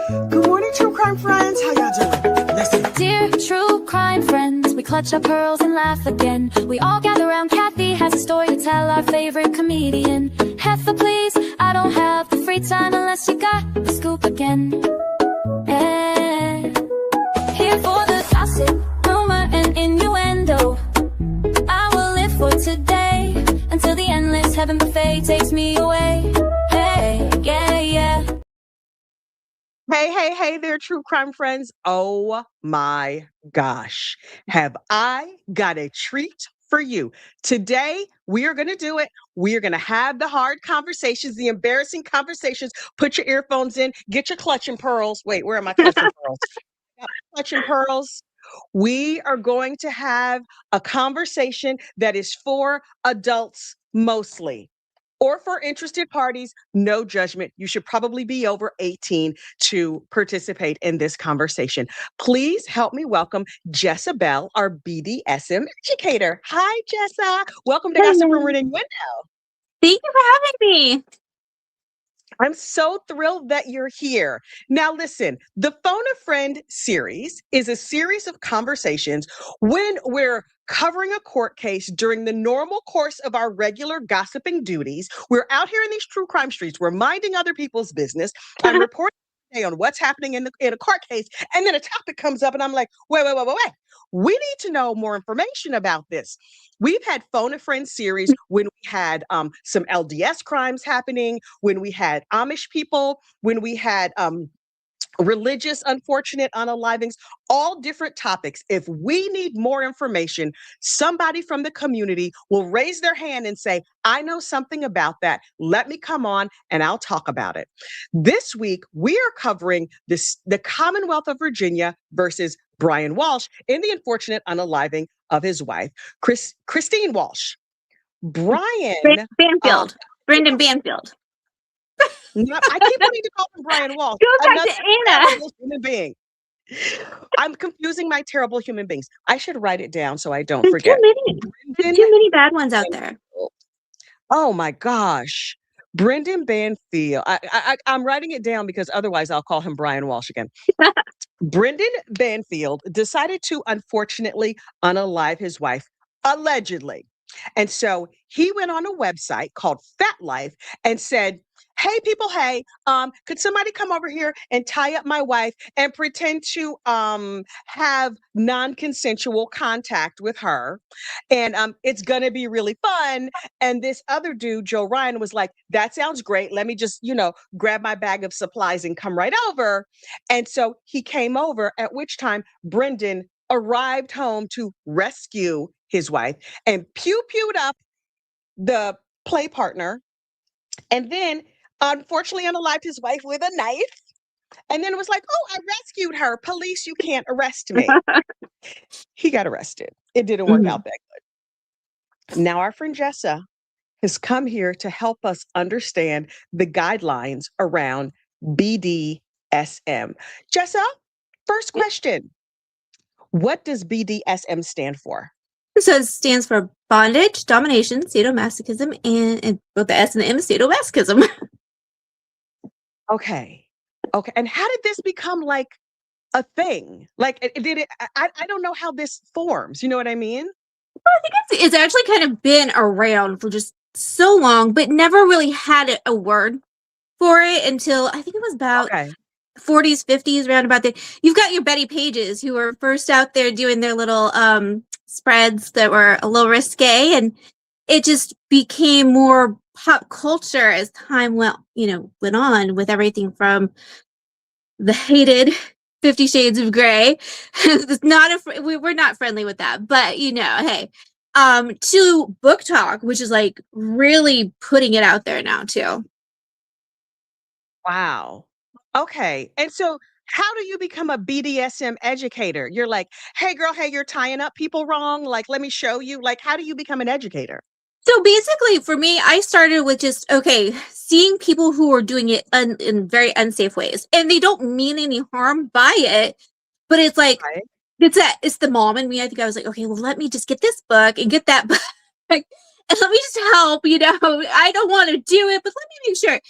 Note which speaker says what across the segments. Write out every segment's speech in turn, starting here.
Speaker 1: Good morning, true crime friends. How y'all doing? Listen.
Speaker 2: Dear true crime friends, we clutch our pearls and laugh again. We all gather around. Kathy has a story to tell, our favorite comedian. Heifer, please, I don't have the free time unless you got the scoop again. Yeah. Here for the gossip, rumor, and innuendo. I will live for today until the endless heaven buffet takes me away. Hey, yeah, yeah.
Speaker 1: Hey there, true crime friends. Oh my gosh. Have I got a treat for you? Today, we are going to do it. We are going to have the hard conversations, the embarrassing conversations. Put your earphones in, get your clutching pearls. Wait, where are my clutching pearls? Got my clutching pearls. We are going to have a conversation that is for adults mostly, or for interested parties. No judgment. You should probably be over 18 to participate in this conversation. Please help me welcome Jessa Bell, our BDSM educator. Hi, Jessa. Welcome to Gossip Rumor and Innuendo.
Speaker 3: Thank you for having me.
Speaker 1: I'm so thrilled that you're here. Now, listen, the Phone a Friend series is a series of conversations when we're covering a court case during the normal course of our regular gossiping duties. We're out here in these true crime streets. We're minding other people's business. I'm reporting on what's happening in a court case. And then a topic comes up and I'm like, wait. We need to know more information about this. We've had Phone a Friend series when we had some LDS crimes happening, when we had Amish people, when we had religious, unfortunate unalivings, all different topics. If we need more information, somebody from the community will raise their hand and say, I know something about that. Let me come on and I'll talk about it. This week, we are covering the Commonwealth of Virginia versus Brian Walsh in the unfortunate unaliving of his wife, Christine Walsh. Brian
Speaker 3: Banfield. Brendan Banfield.
Speaker 1: I keep wanting to call him Brian Walsh.
Speaker 3: Go back to Anna.
Speaker 1: Human being. I'm confusing my terrible human beings. I should write it down so I don't forget.
Speaker 3: There's too many bad ones out there.
Speaker 1: Oh my gosh. Brendan Banfield. I'm writing it down because otherwise I'll call him Brian Walsh again. Brendan Banfield decided to unfortunately unalive his wife, allegedly. And so he went on a website called Fat Life and said, hey people, hey, could somebody come over here and tie up my wife and pretend to have non-consensual contact with her? And it's gonna be really fun. And this other dude, Joe Ryan, was like, that sounds great. Let me just, grab my bag of supplies and come right over. And so he came over, at which time Brendan arrived home to rescue his wife and pew-pewed up the play partner. And then unfortunately unalived his wife with a knife. And then it was like, oh, I rescued her. Police, you can't arrest me. He got arrested. It didn't work out that good. Now our friend Jessa has come here to help us understand the guidelines around BDSM. Jessa, first question. What does BDSM stand for?
Speaker 3: So it stands for bondage, domination, sadomasochism, and both the S and the M is sadomasochism.
Speaker 1: Okay. And how did this become like a thing? Like, I don't know how this forms. You know what I mean?
Speaker 3: Well, I think it's actually kind of been around for just so long, but never really had a word for it until I think it was about 40s, 50s, around about there. You've got your Betty Pages who were first out there doing their little spreads that were a little risque, and it just became more pop culture as time went on, with everything from the hated 50 Shades of Grey. We're not friendly with that, but hey, to book talk, which is like really putting it out there now too.
Speaker 1: Wow. Okay. And so how do you become a BDSM educator? You're like, hey girl, hey, you're tying up people wrong. Like, let me show you. Like, how do you become an educator?
Speaker 3: So basically for me, I started with just, seeing people who are doing it in very unsafe ways, and they don't mean any harm by it, but it's like, it's the mom in me. I think I was like, okay, well, let me just get this book and get that book and let me just help, I don't want to do it, but let me make sure.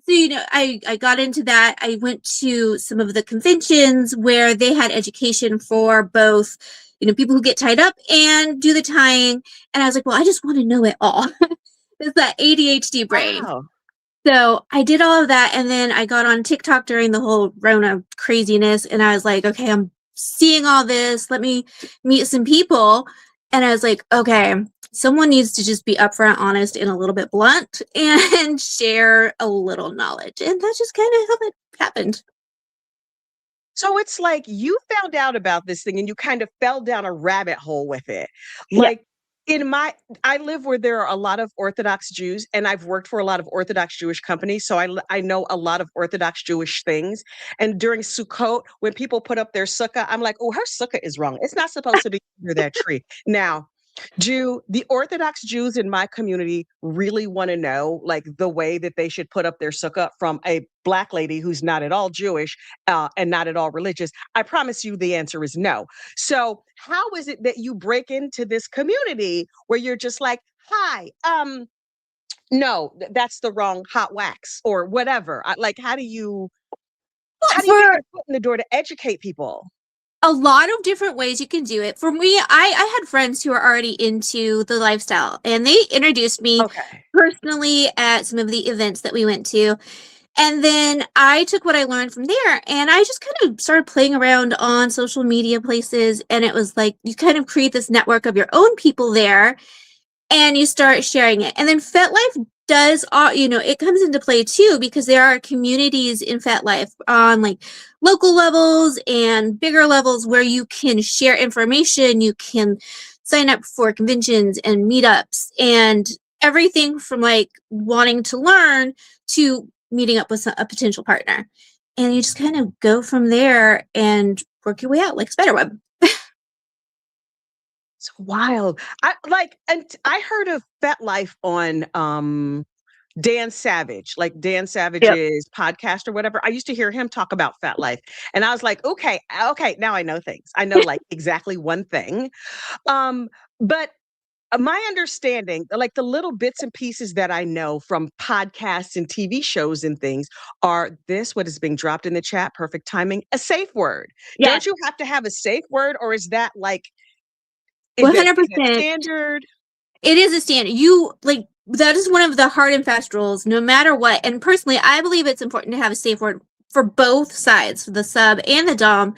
Speaker 3: So, I got into that. I went to some of the conventions where they had education for both, people who get tied up and do the tying. And I was like, well, I just want to know it all. It's that ADHD brain.
Speaker 1: Wow.
Speaker 3: So I did all of that. And then I got on TikTok during the whole Rona craziness. And I was like, okay, I'm seeing all this. Let me meet some people. And I was like, okay, someone needs to just be upfront, honest, and a little bit blunt and share a little knowledge. And that's just kind of how it happened.
Speaker 1: So it's like you found out about this thing and you kind of fell down a rabbit hole with it.
Speaker 3: Yeah.
Speaker 1: Like I live where there are a lot of Orthodox Jews, and I've worked for a lot of Orthodox Jewish companies. So I know a lot of Orthodox Jewish things. And during Sukkot, when people put up their sukkah, I'm like, oh, her sukkah is wrong. It's not supposed to be under that tree. Now, the Orthodox Jews in my community really want to know, like, the way that they should put up their sukkah from a Black lady who's not at all Jewish and not at all religious? I promise you the answer is no. So how is it that you break into this community where you're just like, hi, no, that's the wrong hot wax or whatever? Like, how do you get your foot in the door to educate people?
Speaker 3: A lot of different ways you can do it. For me, I had friends who are already into the lifestyle, and they introduced me personally at some of the events that we went to. And then I took what I learned from there, and I just kind of started playing around on social media places. And it was like, you kind of create this network of your own people there, and you start sharing it. And then FetLife does it comes into play too, because there are communities in FetLife on like local levels and bigger levels where you can share information. You can sign up for conventions and meetups and everything from like wanting to learn to meeting up with a potential partner. And you just kind of go from there and work your way out like spiderweb.
Speaker 1: It's wild. And I heard of FetLife on Dan Savage, like Dan Savage's podcast or whatever. I used to hear him talk about FetLife, and I was like, okay, now I know things. I know like exactly one thing. But my understanding, like the little bits and pieces that I know from podcasts and TV shows and things, are what is being dropped in the chat, perfect timing, a safe word. Yes. Don't you have to have a safe word, or is that like
Speaker 3: 100%
Speaker 1: standard?
Speaker 3: It is a standard. That is one of the hard and fast rules, no matter what. And personally, I believe it's important to have a safe word for both sides, for the sub and the dom,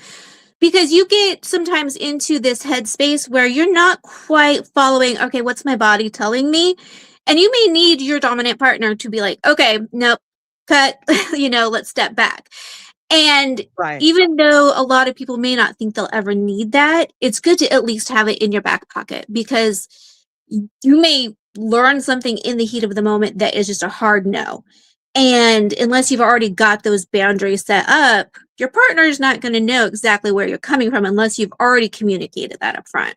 Speaker 3: because you get sometimes into this headspace where you're not quite following, okay, what's my body telling me? And you may need your dominant partner to be like, okay, nope, cut, let's step back. And even though a lot of people may not think they'll ever need that, it's good to at least have it in your back pocket, because you may learn something in the heat of the moment that is just a hard no. And unless you've already got those boundaries set up, your partner is not going to know exactly where you're coming from unless you've already communicated that up front.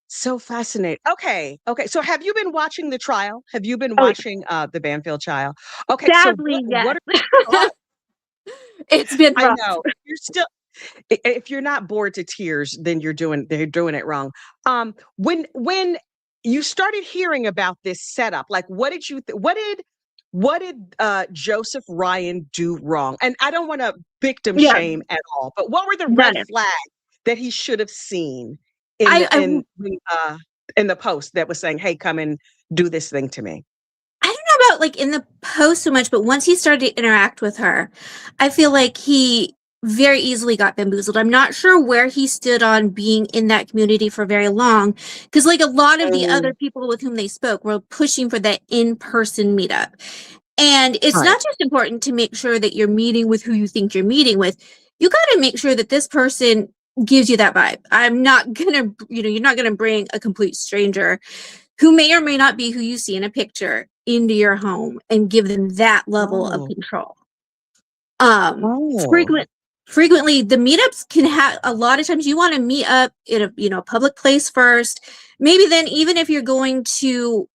Speaker 1: So fascinating. Okay. So have you been watching the trial? Have you been watching the Banfield trial? Okay.
Speaker 3: Sadly,
Speaker 1: so
Speaker 3: yes.
Speaker 1: What
Speaker 3: it's been rough.
Speaker 1: I know. If you're not bored to tears, then they're doing it wrong. When you started hearing about this setup, like what did Joseph Ryan do wrong? And I don't want to victim shame at all, but what were the red flags that he should have seen in the post that was saying, hey, come and do this thing to me?
Speaker 3: I don't know about like in the post so much, but once he started to interact with her, I feel like he very easily got bamboozled. I'm not sure where he stood on being in that community for very long, because like a lot of the other people with whom they spoke were pushing for that in-person meetup. And it's not just important to make sure that you're meeting with who you think you're meeting with. You got to make sure that this person gives you that vibe. I'm not going to, you're not going to bring a complete stranger who may or may not be who you see in a picture into your home and give them that level of control. Frequently the meetups can have, a lot of times you want to meet up in a public place first. Maybe then, even if you're going to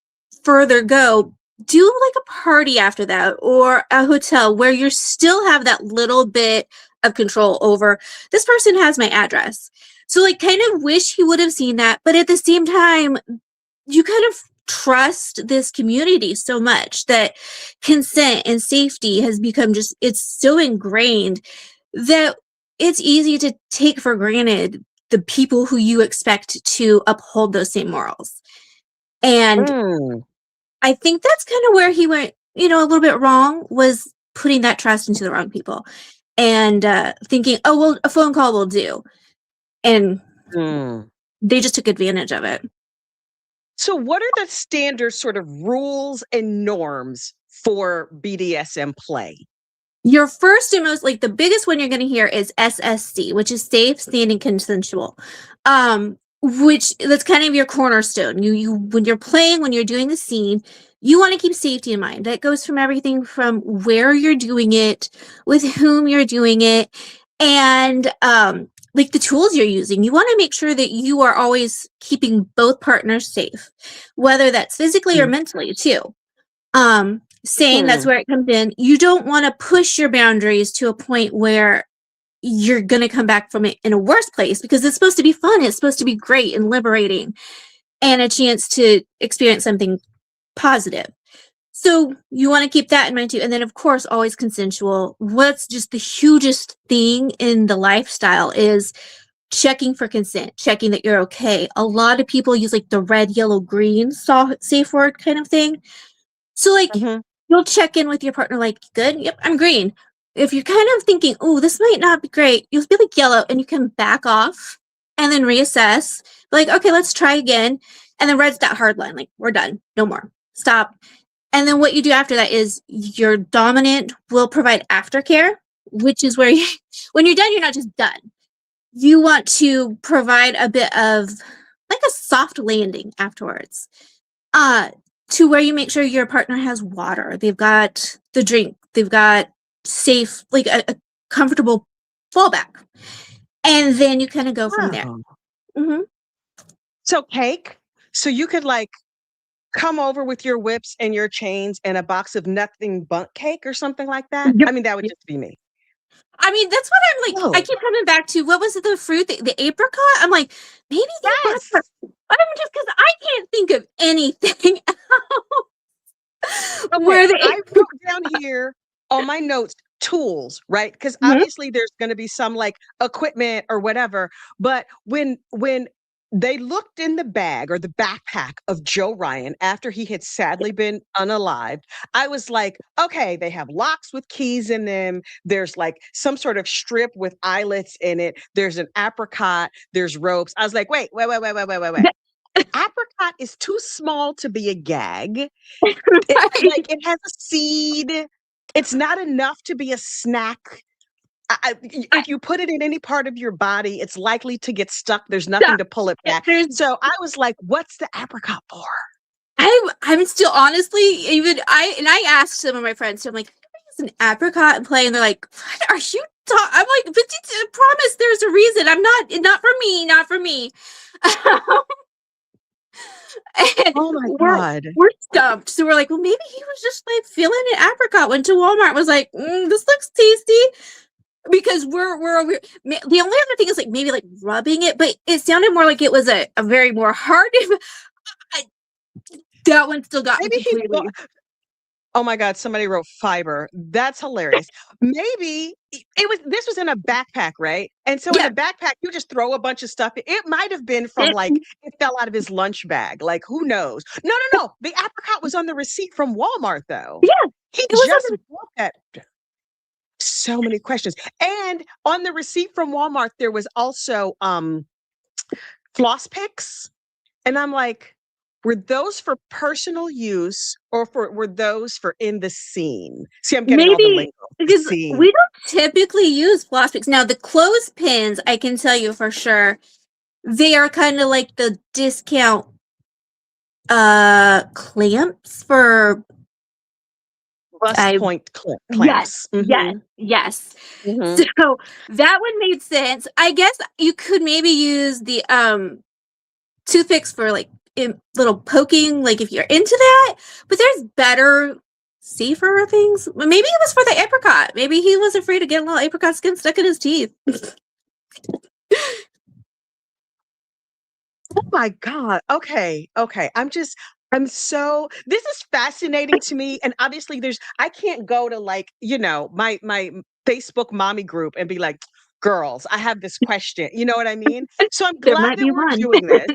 Speaker 3: further go, do like a party after that, or a hotel where you still have that little bit of control over, this person has my address. So like kind of wish he would have seen that, but at the same time, you kind of trust this community so much that consent and safety has become just, it's so ingrained that it's easy to take for granted the people who you expect to uphold those same morals. And I think that's kind of where he went, a little bit wrong, was putting that trust into the wrong people and thinking, oh, well, a phone call will do. And they just took advantage of it.
Speaker 1: So what are the standard sort of rules and norms for BDSM play?
Speaker 3: Your first and most, the biggest one you're going to hear is SSC, which is safe, standing, consensual. Which that's kind of your cornerstone. You when you're playing, when you're doing the scene, you want to keep safety in mind. That goes from everything from where you're doing it, with whom you're doing it, and the tools you're using. You want to make sure that you are always keeping both partners safe, whether that's physically or mentally too. Saying that's where it comes in. You don't want to push your boundaries to a point where you're going to come back from it in a worse place, because it's supposed to be fun. It's supposed to be great and liberating and a chance to experience something positive. So you want to keep that in mind too. And then of course, always consensual. What's just the hugest thing in the lifestyle is checking for consent, checking that you're okay. A lot of people use the red, yellow, green safe word kind of thing. So you'll check in with your partner good, yep, I'm green. If you're kind of thinking, oh, this might not be great, you'll be yellow, and you can back off and then reassess. Okay, let's try again. And then red's that hard line, we're done, no more, stop. And then what you do after that is your dominant will provide aftercare, which is where when you're done, you're not just done. You want to provide a bit of a soft landing afterwards. To where you make sure your partner has water, they've got the drink, they've got safe, a comfortable fallback. And then you kind of go from there.
Speaker 1: So cake, so you could come over with your whips and your chains and a box of nothing but cake or something like that?
Speaker 3: Yep.
Speaker 1: I mean, that would just be me.
Speaker 3: I mean, that's what I'm I keep coming back to. What was it, the fruit, the apricot? I'm maybe
Speaker 1: yes.
Speaker 3: I'm just, because I can't think of anything else.
Speaker 1: Okay, I wrote down here on my notes tools, right? Because obviously there's going to be some equipment or whatever. But when they looked in the bag or the backpack of Joe Ryan after he had sadly been unalived, I was like, okay, they have locks with keys in them. There's some sort of strip with eyelets in it. There's an apricot. There's ropes. I was like, wait. Apricot is too small to be a gag. It has a seed. It's not enough to be a snack. If you put it in any part of your body, it's likely to get stuck. There's nothing to pull it back. So I was like, what's the apricot for?
Speaker 3: I'm still honestly, I asked some of my friends, so I'm like, it's an apricot and play, and they're like, what are you talking? I'm like, but I promise there's a reason. I'm not for me. And
Speaker 1: oh my God.
Speaker 3: We're stumped. So we're like, well, maybe he was just feeling an apricot, went to Walmart, was like, this looks tasty. Because we're over. The only other thing is maybe rubbing it, but it sounded more like it was a very more hard. That one still got
Speaker 1: maybe
Speaker 3: me completely.
Speaker 1: Oh my God, somebody wrote fiber. That's hilarious. Maybe this was in a backpack, right? And so in a backpack, you just throw a bunch of stuff. It might have been from it fell out of his lunch bag. Who knows? No. The apricot was on the receipt from Walmart though.
Speaker 3: Yeah.
Speaker 1: He just bought that. So many questions. And on the receipt from Walmart, there was also floss picks. And I'm like, were those for personal use or were those for in the scene? See, I'm getting all the lingo.
Speaker 3: Because we don't typically use floss picks. Now, the clothespins, I can tell you for sure, they are kind of like the discount clamps for
Speaker 1: point clamps.
Speaker 3: Yes. So that one made sense. I guess you could maybe use the toothpicks for little poking, if you're into that. But there's better, safer things. Maybe it was for the apricot. Maybe he was afraid of getting a little apricot skin stuck in his teeth.
Speaker 1: Oh my God. Okay. This is fascinating to me. And obviously I can't go to like, my Facebook mommy group and be like, girls, I have this question. You know what I mean? So I'm
Speaker 3: There
Speaker 1: glad
Speaker 3: might
Speaker 1: that
Speaker 3: be
Speaker 1: we're
Speaker 3: one.
Speaker 1: doing this.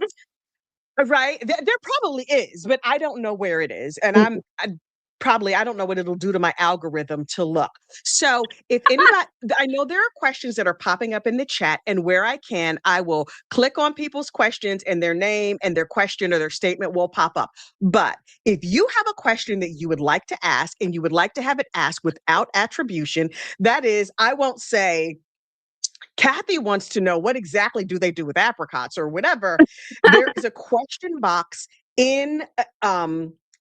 Speaker 1: Right? There probably is, but I don't know where it is. And I don't know what it'll do to my algorithm to look. So if anybody, I know there are questions that are popping up in the chat, and where I can, I will click on people's questions and their name and their question or their statement will pop up. But if you have a question that you would like to ask and you would like to have it asked without attribution, that is, I won't say, Kathy wants to know what exactly do they do with apricots or whatever. There is a question box in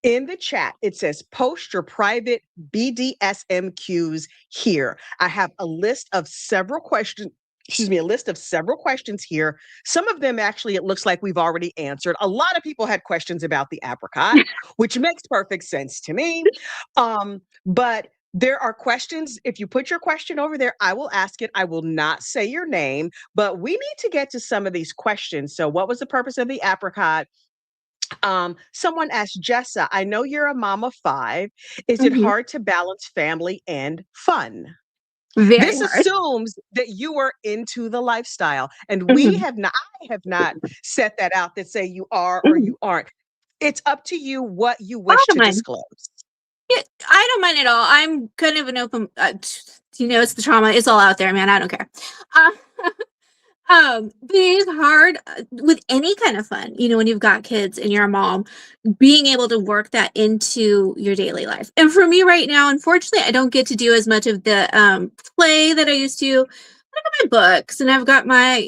Speaker 1: in the chat. It says post your private BDSM cues here. I have a list of several questions. Excuse me, a list of several questions here. Some of them actually, it looks like we've already answered. A lot of people had questions about the apricot, which makes perfect sense to me. But there are questions. If you put your question over there, I will ask it. I will not say your name, but we need to get to some of these questions. So, what was the purpose of the apricot? Someone asked Jessa, I know you're a mom of 5. Is it
Speaker 3: Mhm.
Speaker 1: hard to balance family and fun?
Speaker 3: Very
Speaker 1: This
Speaker 3: hard.
Speaker 1: assumes that you are into the lifestyle. And
Speaker 3: Mhm.
Speaker 1: I have not set that out that say you are or
Speaker 3: Mhm.
Speaker 1: you aren't. It's up to you what you
Speaker 3: I
Speaker 1: wish
Speaker 3: don't
Speaker 1: to
Speaker 3: mind.
Speaker 1: disclose.
Speaker 3: Yeah, I don't mind at all. I'm kind of an open, it's the trauma. It's all out there, man. I don't care. Uh, but it is hard with any kind of fun. When you've got kids and you're a mom, being able to work that into your daily life. And for me right now, unfortunately, I don't get to do as much of the play that I used to. I got my books and I've got my,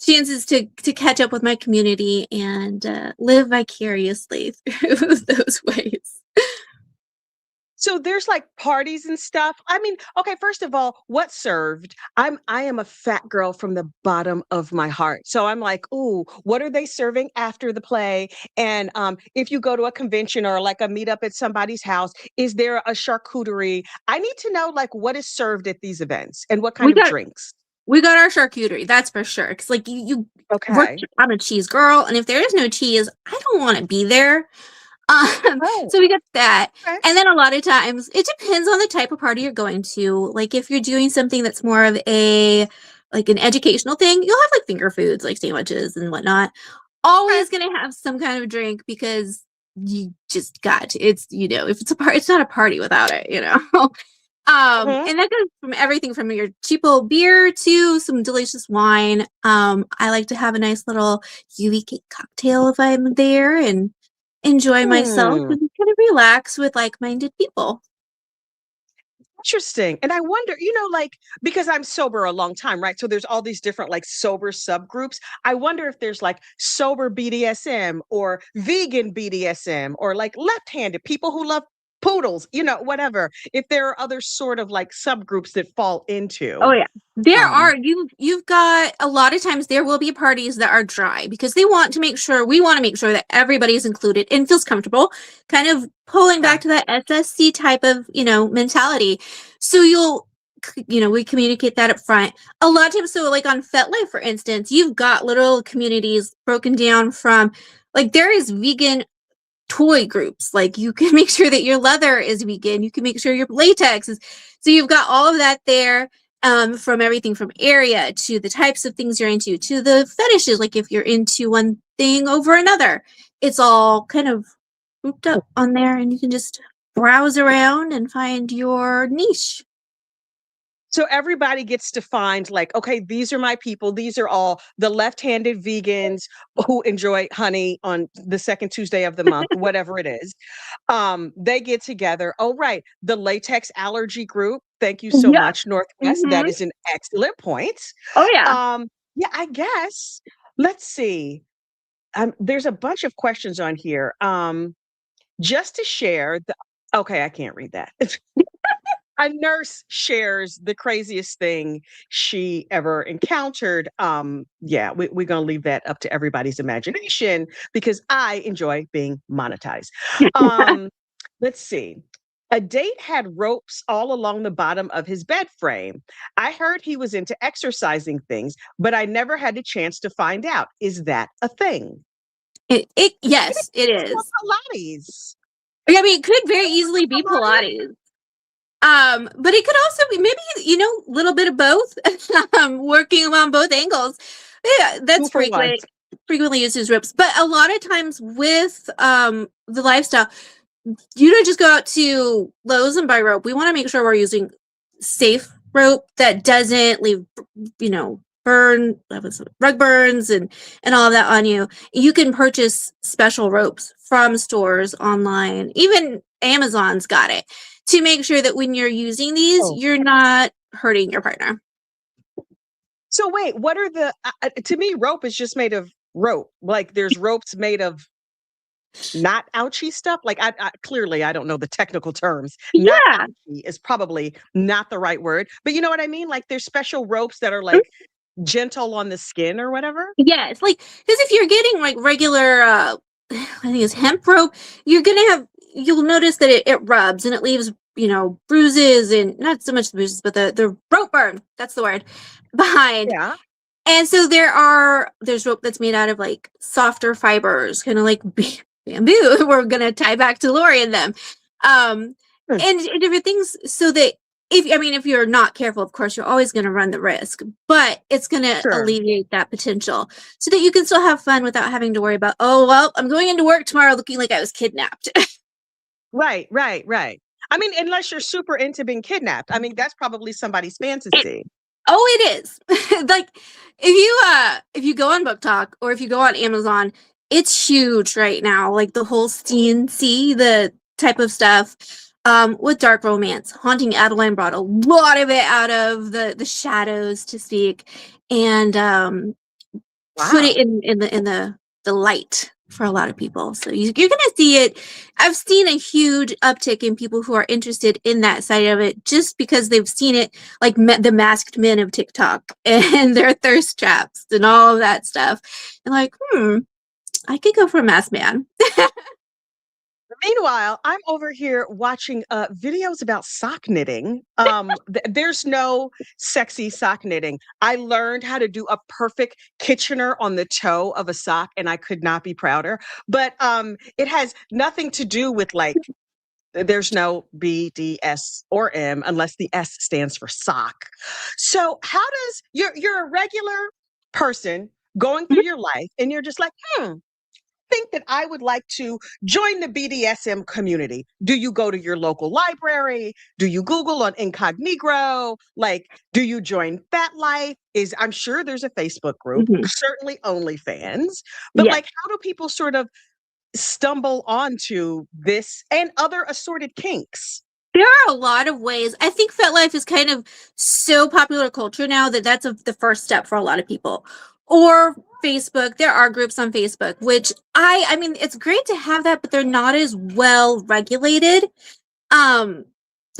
Speaker 3: chances to catch up with my community and live vicariously through those ways.
Speaker 1: So there's like parties and stuff. I mean, okay, first of all, what served? I am a fat girl from the bottom of my heart. So I'm like, ooh, what are they serving after the play? And if you go to a convention or like a meetup at somebody's house, is there a charcuterie? I need to know like what is served at these events and what kind
Speaker 3: We
Speaker 1: of
Speaker 3: got
Speaker 1: drinks.
Speaker 3: we got our charcuterie, that's for sure. Because like
Speaker 1: Okay.
Speaker 3: I'm a cheese girl, and if there is no cheese, I don't want to be there.
Speaker 1: Oh,
Speaker 3: So we got that.
Speaker 1: okay.
Speaker 3: And then a lot of times it depends on the type of party you're going to. Like if you're doing something that's more of an educational thing, you'll have like finger foods, like sandwiches and whatnot.
Speaker 1: Okay.
Speaker 3: Always gonna have some kind of drink because you just got to. If it's a party, it's not a party without it.
Speaker 1: Mhm.
Speaker 3: And that goes from everything from your cheapo beer to some delicious wine. I like to have a nice little UV cocktail if I'm there and enjoy myself
Speaker 1: Hmm.
Speaker 3: and kind of relax with like-minded people.
Speaker 1: Interesting. And I wonder, like, because I'm sober a long time, right? So there's all these different like sober subgroups. I wonder if there's like sober BDSM or vegan BDSM or like left-handed people who love poodles, whatever. If there are other sort of like subgroups that fall
Speaker 3: Oh
Speaker 1: into.
Speaker 3: yeah. There
Speaker 1: Um,
Speaker 3: are you've got a lot of times there will be parties that are dry because we want to make sure that everybody's included and feels comfortable, kind of pulling
Speaker 1: yeah.
Speaker 3: back to that SSC type of, mentality. So we communicate that up front. A lot of times, so like on FetLife, for instance, you've got little communities broken down from like there is vegan toy groups. Like you can make sure that your leather is vegan. You can make sure your latex is. So you've got all of that there, from everything from area to the types of things you're into to the fetishes. Like if you're into one thing over another, it's all kind of grouped up on there, and you can just browse around and find your niche.
Speaker 1: So everybody gets to find like, okay, these are my people. These are all the left-handed vegans who enjoy honey on the second Tuesday of the month, whatever it is. They get together. Oh, right. The latex allergy group. Thank you so
Speaker 3: Yeah.
Speaker 1: much, Northwest. That
Speaker 3: Hmm.
Speaker 1: is an excellent point.
Speaker 3: Oh yeah.
Speaker 1: Yeah, I guess. Let's see. There's a bunch of questions on here. Just to share okay, I can't read that. A nurse shares the craziest thing she ever encountered. Yeah, we're gonna leave that up to everybody's imagination because I enjoy being monetized. Um, let's see. A date had ropes all along the bottom of his bed frame. I heard he was into exercising things, but I never had a chance to find out. Is that a thing?
Speaker 3: Yes, it is.
Speaker 1: Pilates.
Speaker 3: I mean, it could very easily be Pilates. But it could also be maybe, a little bit of both, working on both angles. Yeah, that's frequently used as ropes. But a lot of times with the lifestyle, you don't just go out to Lowe's and buy rope. We want to make sure we're using safe rope that doesn't leave, rug burns and all of that on you. You can purchase special ropes from stores online. Even Amazon's got it, to make sure that when you're using these, you're not hurting your partner.
Speaker 1: So wait, what are the, to me, rope is just made of rope. Like there's ropes made of not ouchy stuff. Like I clearly, I don't know the technical terms.
Speaker 3: Yeah.
Speaker 1: Not ouchy is probably not the right word, but you know what I mean? Like there's special ropes that are like gentle on the skin or whatever.
Speaker 3: Yes. Like, because if you're getting like regular, I think it's hemp rope, you'll notice that it rubs and it leaves, bruises, and not so much the bruises, but the rope burn, that's the word, behind.
Speaker 1: Yeah.
Speaker 3: And so there's rope that's made out of like softer fibers, kind of like bamboo. We're going to tie back to Lori and them. And different things, so that if you're not careful, of course, you're always going to run the risk, but it's going to alleviate that potential so that you can still have fun without having to worry about, oh, well, I'm going into work tomorrow looking like I was kidnapped.
Speaker 1: Right. I mean, unless you're super into being kidnapped. I mean, that's probably somebody's fantasy.
Speaker 3: It is. Like if you go on Book Talk or if you go on Amazon, it's huge right now. Like the whole CNC, the type of stuff. With dark romance, Haunting Adeline brought a lot of it out of the shadows, to speak, and put it in the light for a lot of people. So you're going to see it. I've seen a huge uptick in people who are interested in that side of it, just because they've seen it, like the masked men of TikTok and their thirst traps and all of that stuff, and like, I could go for a masked man.
Speaker 1: Meanwhile, I'm over here watching videos about sock knitting. There's no sexy sock knitting. I learned how to do a perfect Kitchener on the toe of a sock, and I could not be prouder. But it has nothing to do with like, there's no B, D, S, or M unless the S stands for sock. So how does you're a regular person going through your life, and you're just like, think that I would like to join the BDSM community. Do you go to your local library? Do you Google on Incognito? Like, do you join Fat Life? I'm sure there's a Facebook group, certainly OnlyFans, but like, how do people sort of stumble onto this and other assorted kinks?
Speaker 3: There are a lot of ways. I think FetLife is kind of so popular culture now that that's the first step for a lot of people. Or Facebook. There are groups on Facebook, which I mean, it's great to have that, but they're not as well regulated.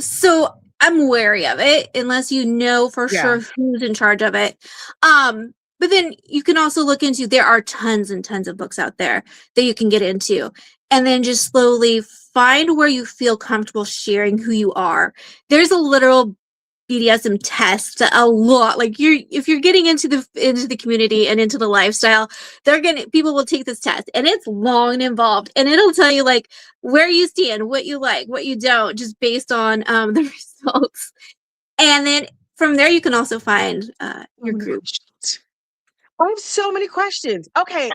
Speaker 3: So I'm wary of it unless you know for sure who's in charge of it. But then you can also look into, there are tons and tons of books out there that you can get into, and then just slowly find where you feel comfortable sharing who you are. There's a literal BDSM test a lot. Like if you're getting into the community and into the lifestyle, people will take this test, and it's long and involved, and it'll tell you like where you stand, what you like, what you don't, just based on the results. And then from there, you can also find your group.
Speaker 1: I have so many questions. Okay.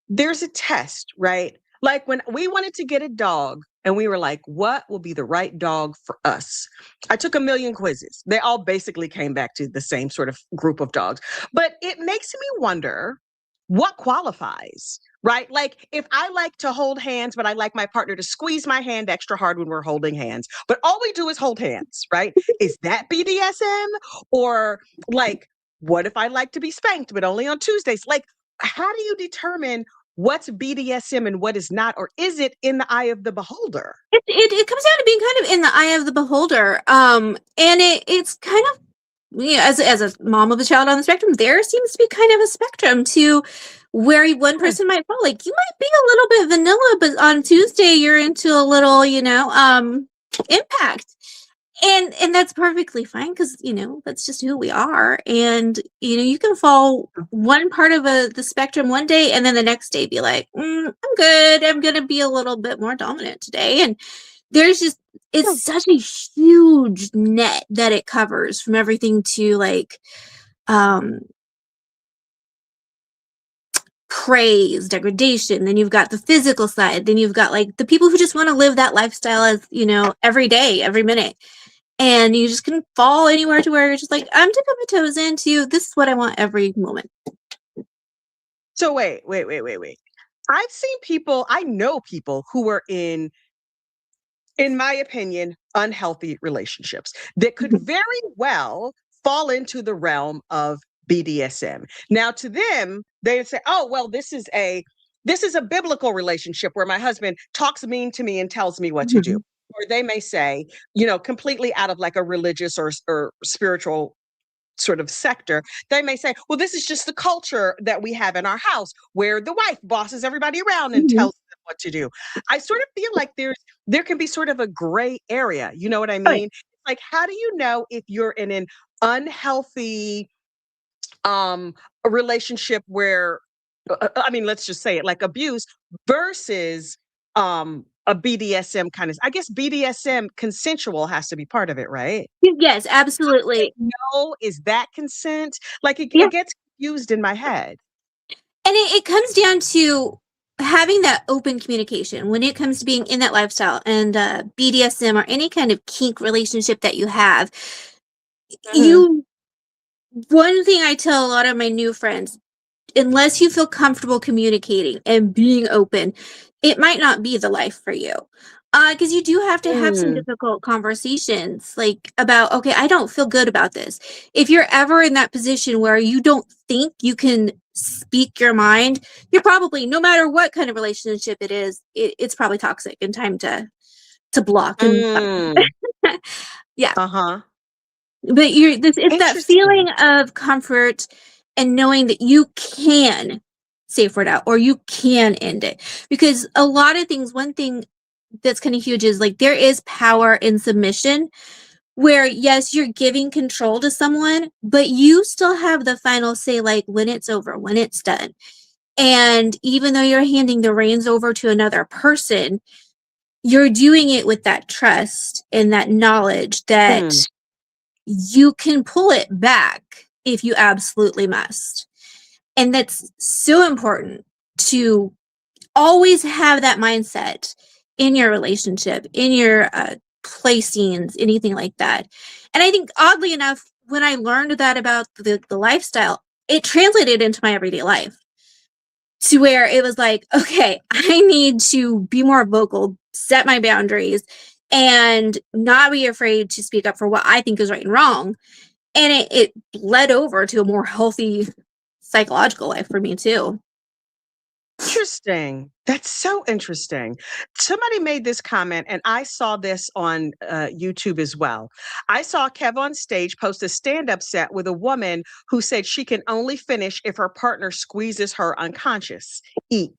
Speaker 1: There's a test, right? Like when we wanted to get a dog and we were like, what will be the right dog for us? I took a million quizzes. They all basically came back to the same sort of group of dogs. But it makes me wonder what qualifies, right? Like if I like to hold hands, but I like my partner to squeeze my hand extra hard when we're holding hands, but all we do is hold hands, right? Is that BDSM? Or like, what if I like to be spanked, but only on Tuesdays? Like, how do you determine what's BDSM and what is not? Or is it in the eye of the beholder?
Speaker 3: It comes down to being kind of in the eye of the beholder. And it's kind of, as a mom of a child on the spectrum, there seems to be kind of a spectrum to where one person might fall. Like you might be a little bit vanilla, but on Tuesday you're into a little, impact. And that's perfectly fine, because that's just who we are. And you can fall one part of the spectrum one day, and then the next day be like, I'm good, I'm gonna be a little bit more dominant today. And there's just, it's such a huge net that it covers, from everything to like praise, degradation. Then you've got the physical side. Then you've got like the people who just want to live that lifestyle as every day, every minute. And you just can fall anywhere to where you're just like, I'm dipping my toes into, this is what I want every moment.
Speaker 1: So wait. I've seen people, I know people who are in my opinion, unhealthy relationships that could very well fall into the realm of BDSM. Now, to them, they say, "Oh, well, this is a biblical relationship where my husband talks mean to me and tells me what to do." Or they may say, completely out of like a religious or spiritual sort of sector, they may say, well, this is just the culture that we have in our house where the wife bosses everybody around and tells them what to do. I sort of feel like there can be sort of a gray area. You know what I mean? Like, how do you know if you're in an unhealthy a relationship where I mean, let's just say it, like abuse versus a BDSM kind of, I guess BDSM consensual has to be part of it, right?
Speaker 3: Yes, absolutely.
Speaker 1: No, is that consent? Like it gets confused in my head.
Speaker 3: And it comes down to having that open communication when it comes to being in that lifestyle. And BDSM or any kind of kink relationship that you have, one thing I tell a lot of my new friends, unless you feel comfortable communicating and being open, it might not be the life for you. Because you do have to have some difficult conversations, like about, okay, I don't feel good about this. If you're ever in that position where you don't think you can speak your mind, you're probably, no matter what kind of relationship it is, it's probably toxic and time to block. And yeah. But it's that feeling of comfort and knowing that you can safe word out, or you can end it. Because a lot of things, one thing that's kind of huge is like, there is power in submission, where yes, you're giving control to someone, but you still have the final say, like when it's over, when it's done. And even though you're handing the reins over to another person, you're doing it with that trust and that knowledge that you can pull it back if you absolutely must. And that's so important, to always have that mindset in your relationship, in your play scenes, anything like that. And I think, oddly enough, when I learned that about the lifestyle, it translated into my everyday life, to where it was like, okay, I need to be more vocal, set my boundaries, and not be afraid to speak up for what I think is right and wrong. And it led over to a more healthy psychological life for me too.
Speaker 1: Interesting. That's so interesting. Somebody made this comment, and I saw this on YouTube as well. I saw Kev on stage post a stand-up set with a woman who said she can only finish if her partner squeezes her unconscious. Eat.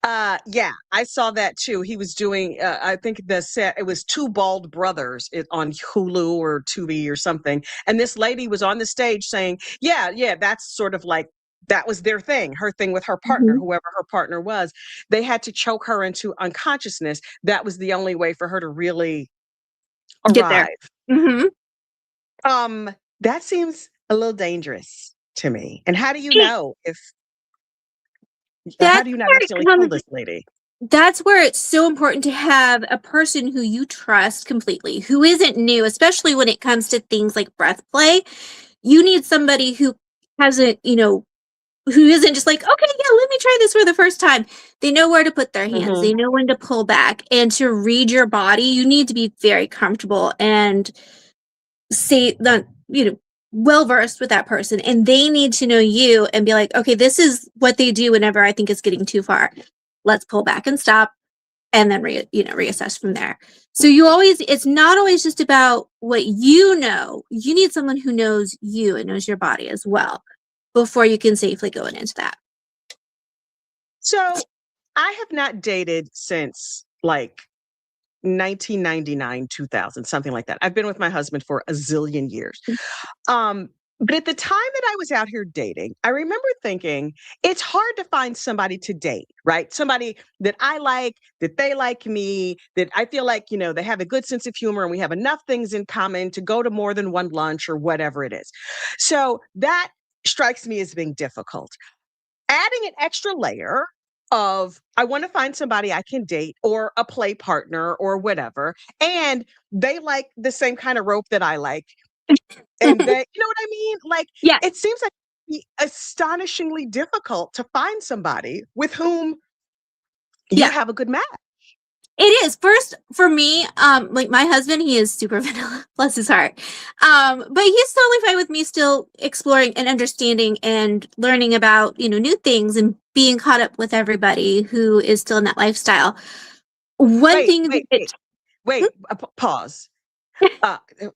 Speaker 1: Yeah, I saw that too. He was doing, I think the set, it was Two Bald Brothers on Hulu or Tubi or something. And this lady was on the stage saying, yeah, that's sort of like, that was their thing, her thing with her partner, whoever her partner was. They had to choke her into unconsciousness. That was the only way for her to really arrive.
Speaker 3: Get there.
Speaker 1: That seems a little dangerous to me. And how do you know if, how do you not accidentally kill this lady?
Speaker 3: That's where it's so important to have a person who you trust completely, who isn't new, especially when it comes to things like breath play. You need somebody who hasn't, who isn't just like, okay, yeah, let me try this for the first time. They know where to put their hands. They know when to pull back. And to read your body, you need to be very comfortable and say that, well versed with that person. And they need to know you and be like, okay, this is what they do whenever I think it's getting too far. Let's pull back and stop, and then reassess from there. So it's not always just about what you know. You need someone who knows you and knows your body as well before you can safely go into that.
Speaker 1: So I have not dated since like 1999, 2000, something like that. I've been with my husband for a zillion years. But at the time that I was out here dating, I remember thinking it's hard to find somebody to date, right? Somebody that I like, that they like me, that I feel like, they have a good sense of humor and we have enough things in common to go to more than one lunch or whatever it is. So that strikes me as being difficult. Adding an extra layer of I want to find somebody I can date or a play partner or whatever, and they like the same kind of rope that I like. And they, you know what I mean? Like,
Speaker 3: Yeah.
Speaker 1: it seems like it'd be astonishingly difficult to find somebody with whom you have a good match.
Speaker 3: It is. First, for me, like my husband, he is super vanilla, bless his heart. But he's totally fine with me still exploring and understanding and learning about, new things and being caught up with everybody who is still in that lifestyle.
Speaker 1: Pause.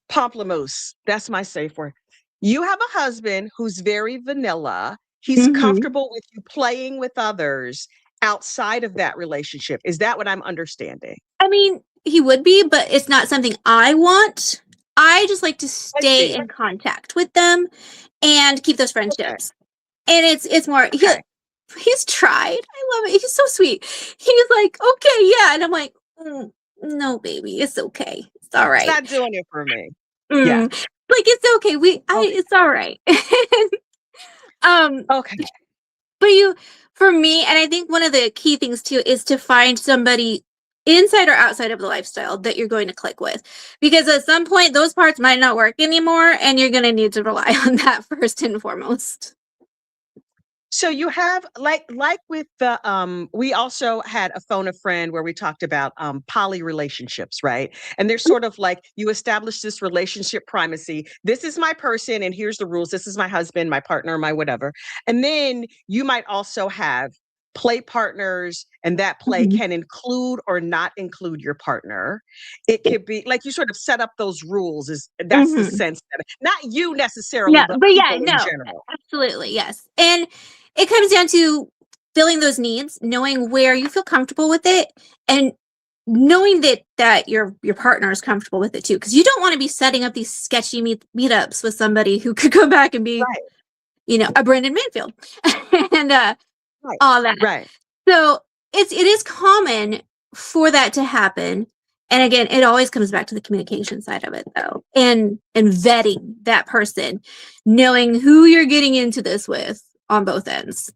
Speaker 1: Pamplemousse. That's my safe word. You have a husband who's very vanilla. He's comfortable with you playing with others outside of that relationship. Is that what I'm understanding?
Speaker 3: I mean, he would be, but it's not something I want. I just like to stay in contact with them and keep those friendships. And it's more, he's tried. I love it. He's so sweet. He's like, okay, yeah. And I'm like, no, baby, it's okay. It's all right.
Speaker 1: It's not doing it for me.
Speaker 3: Yeah. Like, it's okay. It's all right.
Speaker 1: Okay.
Speaker 3: But for me, and I think one of the key things too is to find somebody inside or outside of the lifestyle that you're going to click with, because at some point those parts might not work anymore and you're going to need to rely on that first and foremost.
Speaker 1: So you have like with the we also had a phone a friend where we talked about poly relationships, right? And they're sort of like you establish this relationship primacy. This is my person and here's the rules. This is my husband, my partner, my whatever. And then you might also have play partners, and that play can include or not include your partner. It could be like you sort of set up those rules. That's the sense of it. Not you necessarily, but people in general.
Speaker 3: Absolutely, yes. And it comes down to filling those needs, knowing where you feel comfortable with it, and knowing that your partner is comfortable with it too, because you don't want to be setting up these sketchy meetups with somebody who could go back and be, a Brendan Banfield and all that.
Speaker 1: Right.
Speaker 3: So it is common for that to happen. And again, it always comes back to the communication side of it, though, and vetting that person, knowing who you're getting into this with on both ends.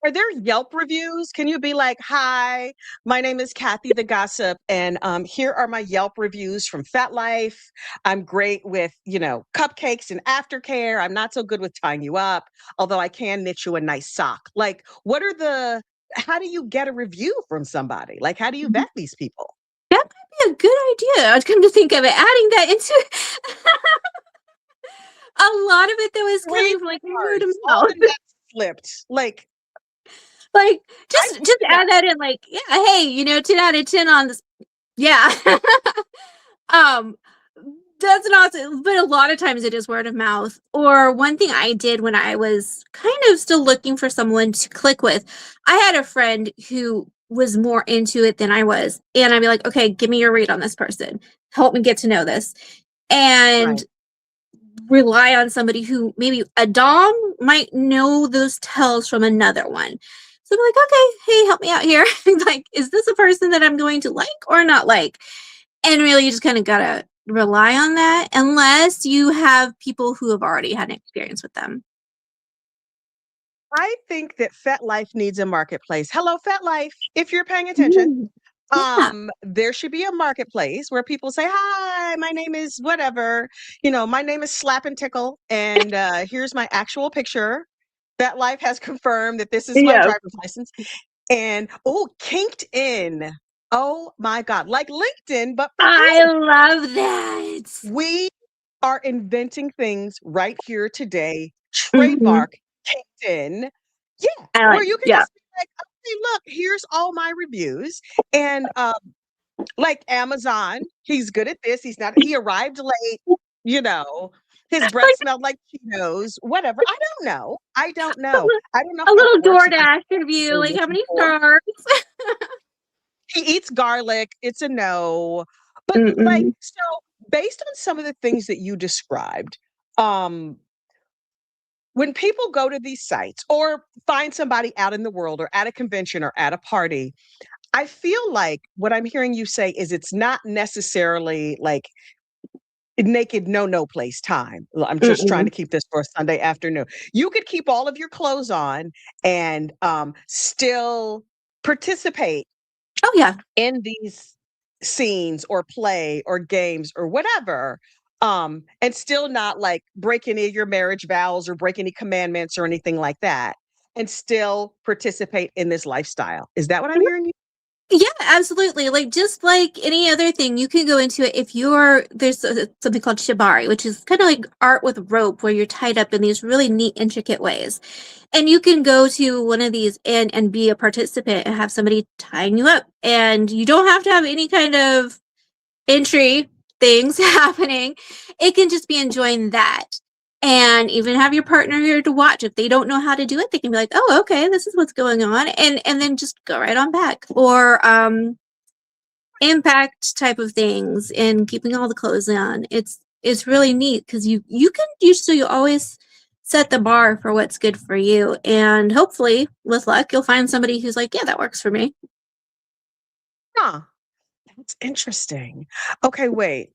Speaker 1: Are there Yelp reviews? Can you be like, hi, my name is Kathy the Gossip, and here are my Yelp reviews from Fat Life. I'm great with, cupcakes and aftercare. I'm not so good with tying you up, although I can knit you a nice sock. Like, how do you get a review from somebody? Like, how do you vet these people?
Speaker 3: That might be a good idea. I'd come to think of it, adding that into a lot of it though is coming from like word of mouth.
Speaker 1: Flipped. Like
Speaker 3: just add that in, like, yeah, hey, 10 out of 10 on this. Yeah. That's not, but a lot of times it is word of mouth. Or one thing I did when I was kind of still looking for someone to click with, I had a friend who was more into it than I was. And I'd be like, okay, give me your read on this person. Help me get to know this. And rely on somebody who maybe a dom might know those tells from another one. So I'm like, okay, hey, help me out here. Like, is this a person that I'm going to like or not like? And really, you just kind of got to rely on that unless you have people who have already had an experience with them.
Speaker 1: I think that Fat Life needs a marketplace. Hello, Fat Life. If you're paying attention, there should be a marketplace where people say, hi, my name is whatever. My name is Slap and Tickle. And here's my actual picture. Fat Life has confirmed that this is my driver's license. And, Kinked In. Oh, my God. Like LinkedIn, but
Speaker 3: I love that.
Speaker 1: We are inventing things right here today. Trademark Kinked In. Yeah. Where you can just be like, okay, look, here's all my reviews. And like Amazon, he's good at this. He arrived late, his breath smelled like Cheetos, whatever. I don't know.
Speaker 3: A little DoorDash review, like how many stars?
Speaker 1: he eats garlic. It's a no. But like,
Speaker 3: Mm-mm.
Speaker 1: so based on some of the things that you described, um, when people go to these sites or find somebody out in the world or at a convention or at a party, I feel like what I'm hearing you say is it's not necessarily like naked no place time. I'm just trying to
Speaker 3: Mm-mm.
Speaker 1: keep this for a Sunday afternoon. You could keep all of your clothes on and still participate
Speaker 3: Oh yeah.
Speaker 1: in these scenes or play or games or whatever, and still not like break any of your marriage vows or break any commandments or anything like that, and still participate in this lifestyle. Is that what I'm hearing you?
Speaker 3: Yeah, absolutely. Like just like any other thing, you can go into it if there's something called shibari, which is kind of like art with rope where you're tied up in these really neat, intricate ways. And you can go to one of these and be a participant and have somebody tying you up. And you don't have to have any kind of entry things happening. It can just be enjoying that. And even have your partner here to watch. If they don't know how to do it, they can be like, oh, okay, this is what's going on. And then just go right on back. Or impact type of things and keeping all the clothes on. It's really neat because you can usually always set the bar for what's good for you. And hopefully, with luck, you'll find somebody who's like, yeah, that works for me.
Speaker 1: Huh. That's interesting. Okay, wait.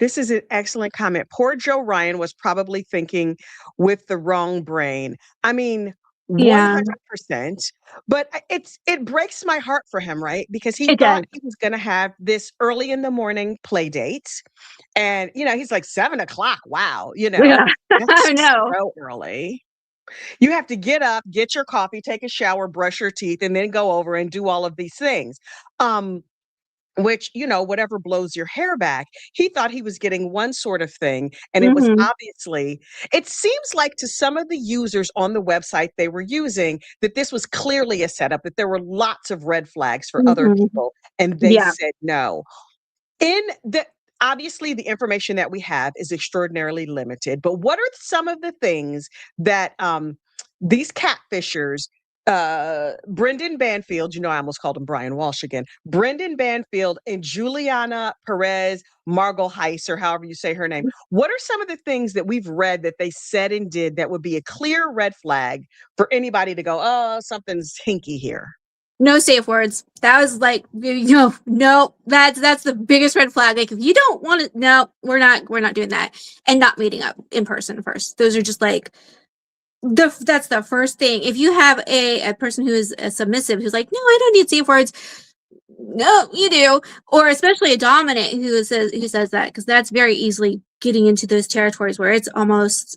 Speaker 1: This is an excellent comment. Poor Joe Ryan was probably thinking with the wrong brain. I mean,
Speaker 3: Yeah,
Speaker 1: 100%. But it breaks my heart for him, right? Because he
Speaker 3: it does.
Speaker 1: thought he was going to have this early in the morning play date. And, he's like 7 o'clock. Wow.
Speaker 3: Yeah,
Speaker 1: That's
Speaker 3: I know.
Speaker 1: so early. You have to get up, get your coffee, take a shower, brush your teeth, and then go over and do all of these things. Which, whatever blows your hair back, he thought he was getting one sort of thing. And it was
Speaker 3: Hmm.
Speaker 1: obviously, it seems like to some of the users on the website they were using that this was clearly a setup, that there were lots of red flags for other
Speaker 3: Hmm.
Speaker 1: people. And they
Speaker 3: Yeah.
Speaker 1: said no. In the Obviously the information that we have is extraordinarily limited, but what are some of the things that these catfishers, Brendan Banfield, I almost called him Brian Walsh again, Brendan Banfield and Juliana Perez Margot Heiss, or however you say her name, what are some of the things that we've read that they said and did that would be a clear red flag for anybody to go, oh, something's hinky here?
Speaker 3: No safe words. That was like, no, that's the biggest red flag. Like if you don't want to, no, we're not doing that. And not meeting up in person first. Those are just like that's the first thing. If you have a person who is a submissive who's like, no, I don't need safe words. No, you do. Or especially a dominant who says that, because that's very easily getting into those territories where it's almost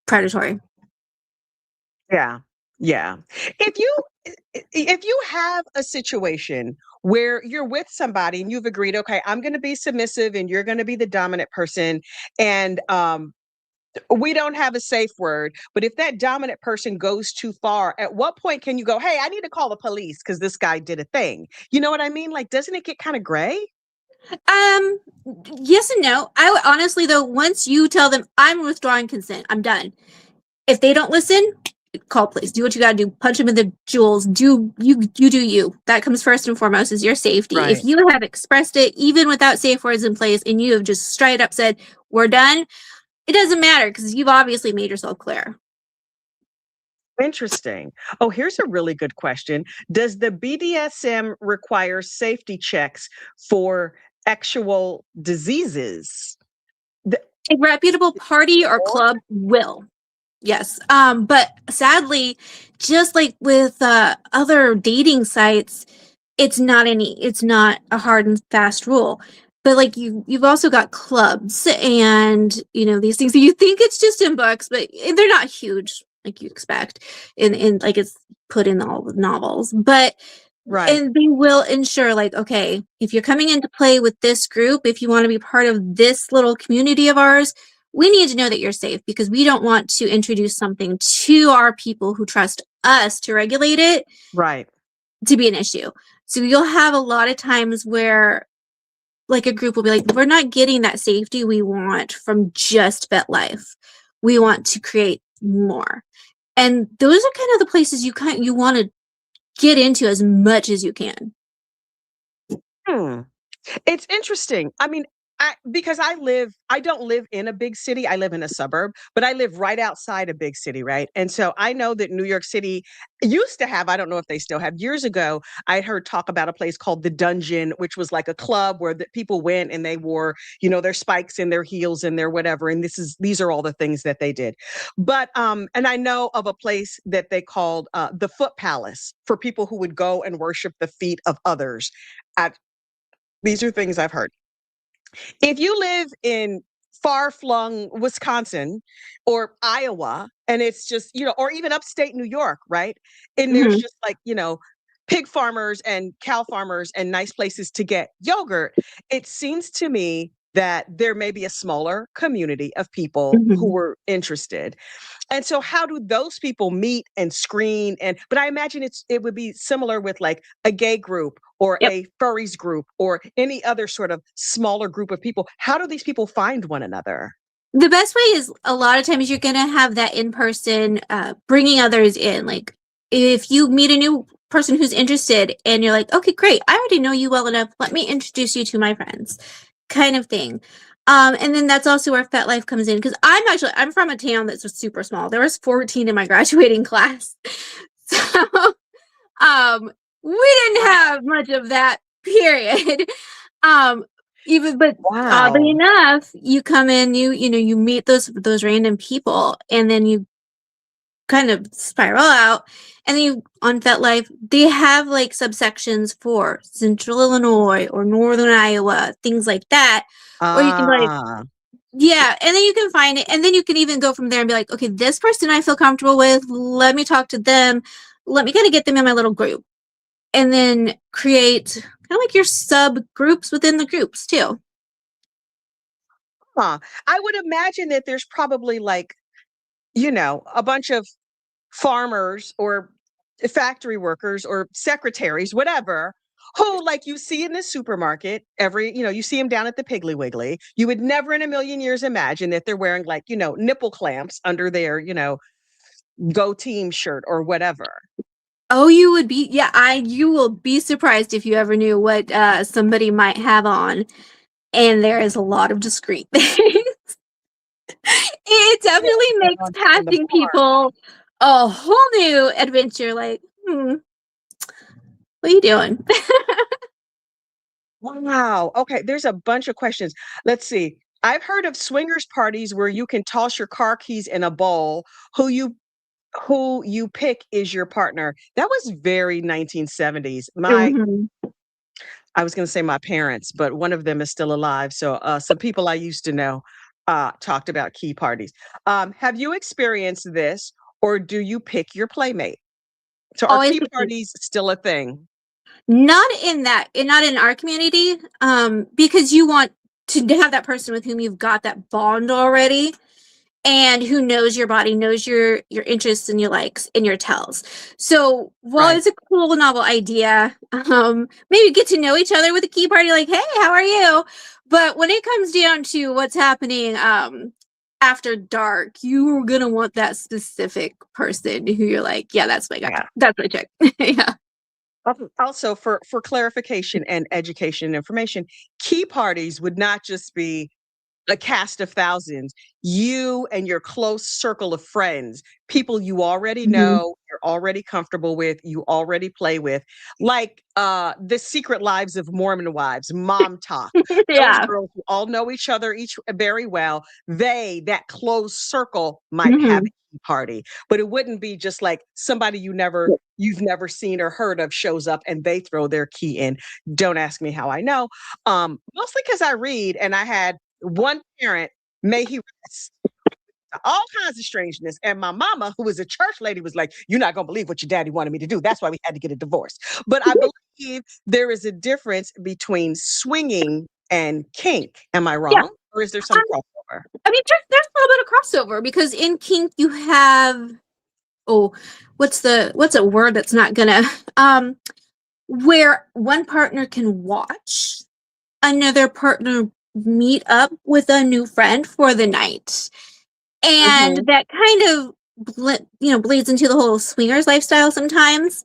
Speaker 3: predatory.
Speaker 1: Yeah. Yeah. If you have a situation where you're with somebody and you've agreed, okay, I'm going to be submissive and you're going to be the dominant person, and we don't have a safe word, but if that dominant person goes too far, at what point can you go, hey, I need to call the police because this guy did a thing? You know what I mean? Like, doesn't it get kind of gray?
Speaker 3: Um, yes and no. I would honestly though, once you tell them I'm withdrawing consent, I'm done. If they don't listen, call police. Do what you gotta do. Punch them in the jewels. You do you. That comes first and foremost is your safety. If
Speaker 1: Right.
Speaker 3: you have expressed it even without safe words in place and you have just straight up said we're done, it doesn't matter because you've obviously made yourself clear.
Speaker 1: Interesting. Oh, here's a really good question. Does the BDSM require safety checks for actual diseases? The-
Speaker 3: A reputable party or club will. Yes. But sadly, just like with other dating sites, it's not a hard and fast rule. But like you've also got clubs and these things that you think it's just in books, but they're not huge like you expect in like it's put in all the novels. But
Speaker 1: Right.
Speaker 3: and they will ensure like, okay, if you're coming into play with this group, if you want to be part of this little community of ours, we need to know that you're safe because we don't want to introduce something to our people who trust us to regulate it
Speaker 1: Right.
Speaker 3: to be an issue. So you'll have a lot of times where like a group will be like, we're not getting that safety we want from just FetLife. We want to create more. And those are kind of the places you want to get into as much as you can.
Speaker 1: Hmm. It's interesting. I mean, because I don't live in a big city. I live in a suburb, but I live right outside a big city, right? And so I know that New York City used to have, I don't know if they still have, years ago, I heard talk about a place called the Dungeon, which was like a club where the people went and they wore, their spikes and their heels and their whatever. And these are all the things that they did. But and I know of a place that they called the Foot Palace for people who would go and worship the feet of others. These are things I've heard. If you live in far-flung Wisconsin or Iowa, and it's just, or even upstate New York, right? And there's
Speaker 3: Mhm.
Speaker 1: just like, pig farmers and cow farmers and nice places to get yogurt. It seems to me that there may be a smaller community of people who
Speaker 3: Mhm.
Speaker 1: were interested. And so how do those people meet and screen? But I imagine it would be similar with like a gay group or
Speaker 3: Yep.
Speaker 1: a furries group or any other sort of smaller group of people. How do these people find one another?
Speaker 3: The best way is a lot of times you're gonna have that in person, bringing others in. Like if you meet a new person who's interested and you're like, okay, great, I already know you well enough. Let me introduce you to my friends, kind of thing. And then that's also where FetLife comes in because I'm from a town that's super small. There was 14 in my graduating class, so we didn't have much of that period. Um, but oddly
Speaker 1: Wow.
Speaker 3: enough, you come in, you meet those random people, and then you kind of spiral out. And then you on FetLife, they have like subsections for Central Illinois or Northern Iowa, things like that, where you can like,
Speaker 1: Ah,
Speaker 3: yeah, and then you can find it, and then you can even go from there and be like, okay, this person I feel comfortable with. Let me talk to them. Let me kind of get them in my little group, and then create kind of like your subgroups within the groups too.
Speaker 1: huh. I would imagine that there's probably like, a bunch of farmers or factory workers or secretaries, whatever, who like you see in the supermarket you see them down at the Piggly Wiggly. You would never in a million years imagine that they're wearing like, nipple clamps under their, Go Team shirt or whatever.
Speaker 3: Oh, you will be surprised if you ever knew what somebody might have on, and there is a lot of discreet things. It
Speaker 1: Yeah,
Speaker 3: definitely
Speaker 1: going
Speaker 3: makes
Speaker 1: on in the
Speaker 3: passing
Speaker 1: bar.
Speaker 3: people a whole new adventure. Like, what are you doing?
Speaker 1: Wow. Okay, there's a bunch of questions. Let's see. I've heard of swingers parties where you can toss your car keys in a bowl. Who you who you pick is your partner. That was very 1970s.
Speaker 3: Mhm.
Speaker 1: I was going to say my parents, but one of them is still alive. So some people I used to know talked about key parties. Have you experienced this, or do you pick your playmate? So are
Speaker 3: Always
Speaker 1: key parties still a thing?
Speaker 3: not in our community, because you want to have that person with whom you've got that bond already, and who knows your body, knows your interests and your likes and your tells. So while
Speaker 1: Right.
Speaker 3: it's a cool novel idea, maybe get to know each other with a key party, like, hey, how are you? But when it comes down to what's happening after dark, you're gonna want that specific person who you're like, yeah, that's my guy,
Speaker 1: Yeah.
Speaker 3: that's my chick. Yeah.
Speaker 1: Also, for clarification and education and information, key parties would not just be a cast of thousands, you and your close circle of friends, people you already
Speaker 3: Mhm.
Speaker 1: know, you're already comfortable with, you already play with, like the Secret Lives of Mormon Wives, Mom Talk. Those
Speaker 3: Yeah.
Speaker 1: girls who all know each other each very well, that close circle might have
Speaker 3: Mhm.
Speaker 1: a key party, but it wouldn't be just like somebody you've never seen or heard of shows up and they throw their key in. Don't ask me how I know. Mostly because I read and I had one parent, may he rest, all kinds of strangeness. And my mama, who was a church lady, was like, "You're not gonna believe what your daddy wanted me to do. That's why we had to get a divorce." But I believe there is a difference between swinging and kink. Am I
Speaker 3: Yeah.
Speaker 1: wrong? Or is there some crossover?
Speaker 3: I mean, there's a little bit of crossover because in kink you have, oh, what's a word that's not gonna where one partner can watch another partner meet up with a new friend for the night, and
Speaker 1: Mhm.
Speaker 3: that kind of bleeds into the whole swingers lifestyle sometimes.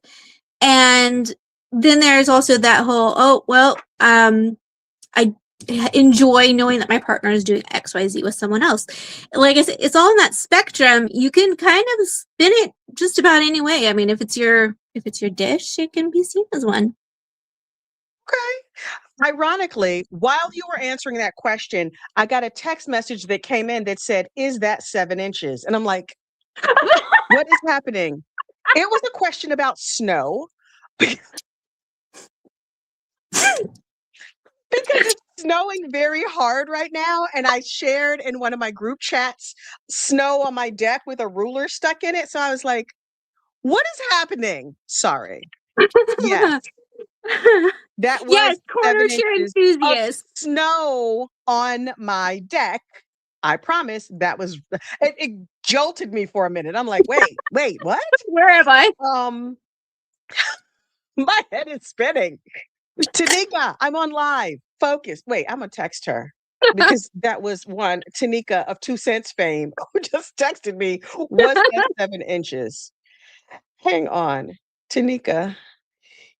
Speaker 3: And then there's also that whole, oh, well, I enjoy knowing that my partner is doing XYZ with someone else. Like I said, it's all in that spectrum. You can kind of spin it just about any way. I mean, if it's your dish, it can be seen as one.
Speaker 1: Okay. Ironically, while you were answering that question, I got a text message that came in that said, "Is that 7 inches?" And I'm like, what is happening? It was a question about snow. Because it's snowing very hard right now. And I shared in one of my group chats snow on my deck with a ruler stuck in it. So I was like, what is happening? Sorry. Yes. That was
Speaker 3: yes, corner
Speaker 1: 7
Speaker 3: chair
Speaker 1: inches
Speaker 3: enthusiast.
Speaker 1: of snow on my deck. I promise that was it jolted me for a minute. I'm like, wait, what?
Speaker 3: Where am I?
Speaker 1: My head is spinning. Tanika, I'm on live. Focus. Wait, I'm gonna text her because that was one Tanika of 2 cents fame who just texted me. Was that 7 inches? Hang on, Tanika.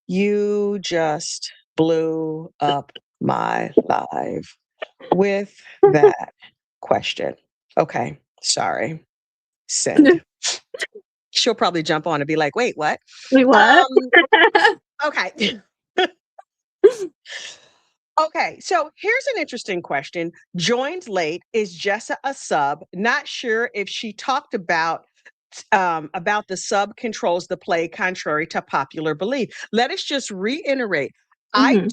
Speaker 1: You just blew up my live with that question. Okay, sorry. Send. She'll probably jump on and be like, "Wait, what?"
Speaker 3: Wait, what?
Speaker 1: Okay. Okay, so here's an interesting question. Joined late, is Jessa a sub? Not sure if she talked about the sub controls the play contrary to popular belief. Let us just reiterate. I don't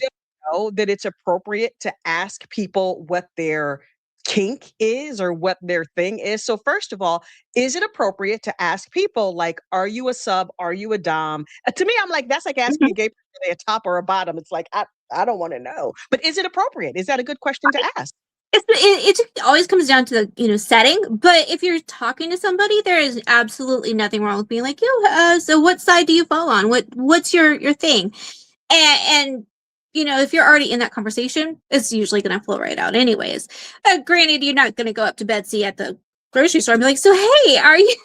Speaker 1: know that it's appropriate to ask people what their kink is or what their thing is. So first of all, is it appropriate to ask people like, are you a sub? Are you a dom? To me, I'm like, that's like asking a gay person, are they a top or a bottom? It's like, I don't want to know. But is it appropriate? Is that a good question to ask?
Speaker 3: It always comes down to the setting. But if you're talking to somebody, there is absolutely nothing wrong with being like, yo, so what side do you fall on? What's your thing? And if you're already in that conversation, it's usually going to flow right out anyways. Granted, you're not going to go up to Betsy at the grocery store and be like, so hey, are you?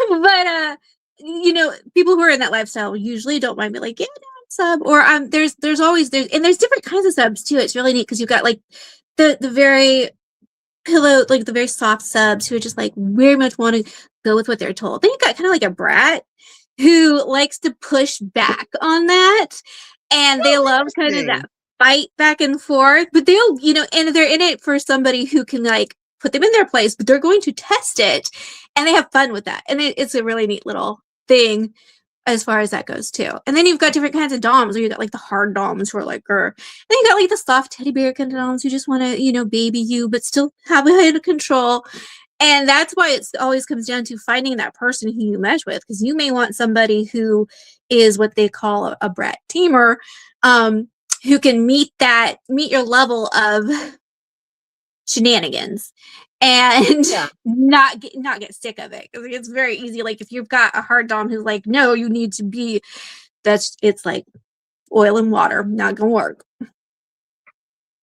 Speaker 3: But people who are in that lifestyle usually don't mind me like, yeah, no, I'm sub. Or there's always and there's different kinds of subs too. It's really neat because you've got like the very pillow, like the very soft subs who are just like very much want to go with what they're told. Then you got kind of like a brat who likes to push back on that, and they love kind of that fight back and forth. But they'll, and they're in it for somebody who can like put them in their place, but they're going to test it, and they have fun with that. And it's a really neat little thing as far as that goes too. And then you've got different kinds of doms, where you got like the hard doms who are like, then you got like the soft teddy bear kind of doms who just want to, baby you, but still have a head of control. And that's why it always comes down to finding that person who you mesh with, because you may want somebody who is what they call a brat teamer, who can meet your level of shenanigans and not get sick of it. It's very easy. Like if you've got a hard dom who's like, no, you need to be, it's like oil and water, not gonna work.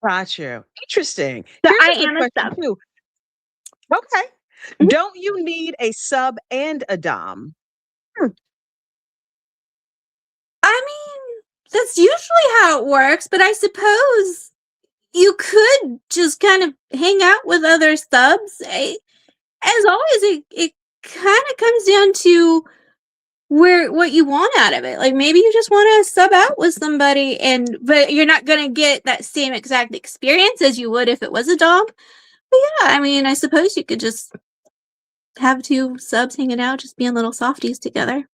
Speaker 1: Got you. Interesting.
Speaker 3: So I am a sub.
Speaker 1: Too. Okay. Mm-hmm. Don't you need a sub and a dom?
Speaker 3: I mean, that's usually how it works, but I suppose you could just kind of hang out with other subs. As always, it kind of comes down to what you want out of it. Like maybe you just want to sub out with somebody, but you're not going to get that same exact experience as you would if it was a dom. But yeah, I mean, I suppose you could just have 2 subs hanging out, just being little softies together.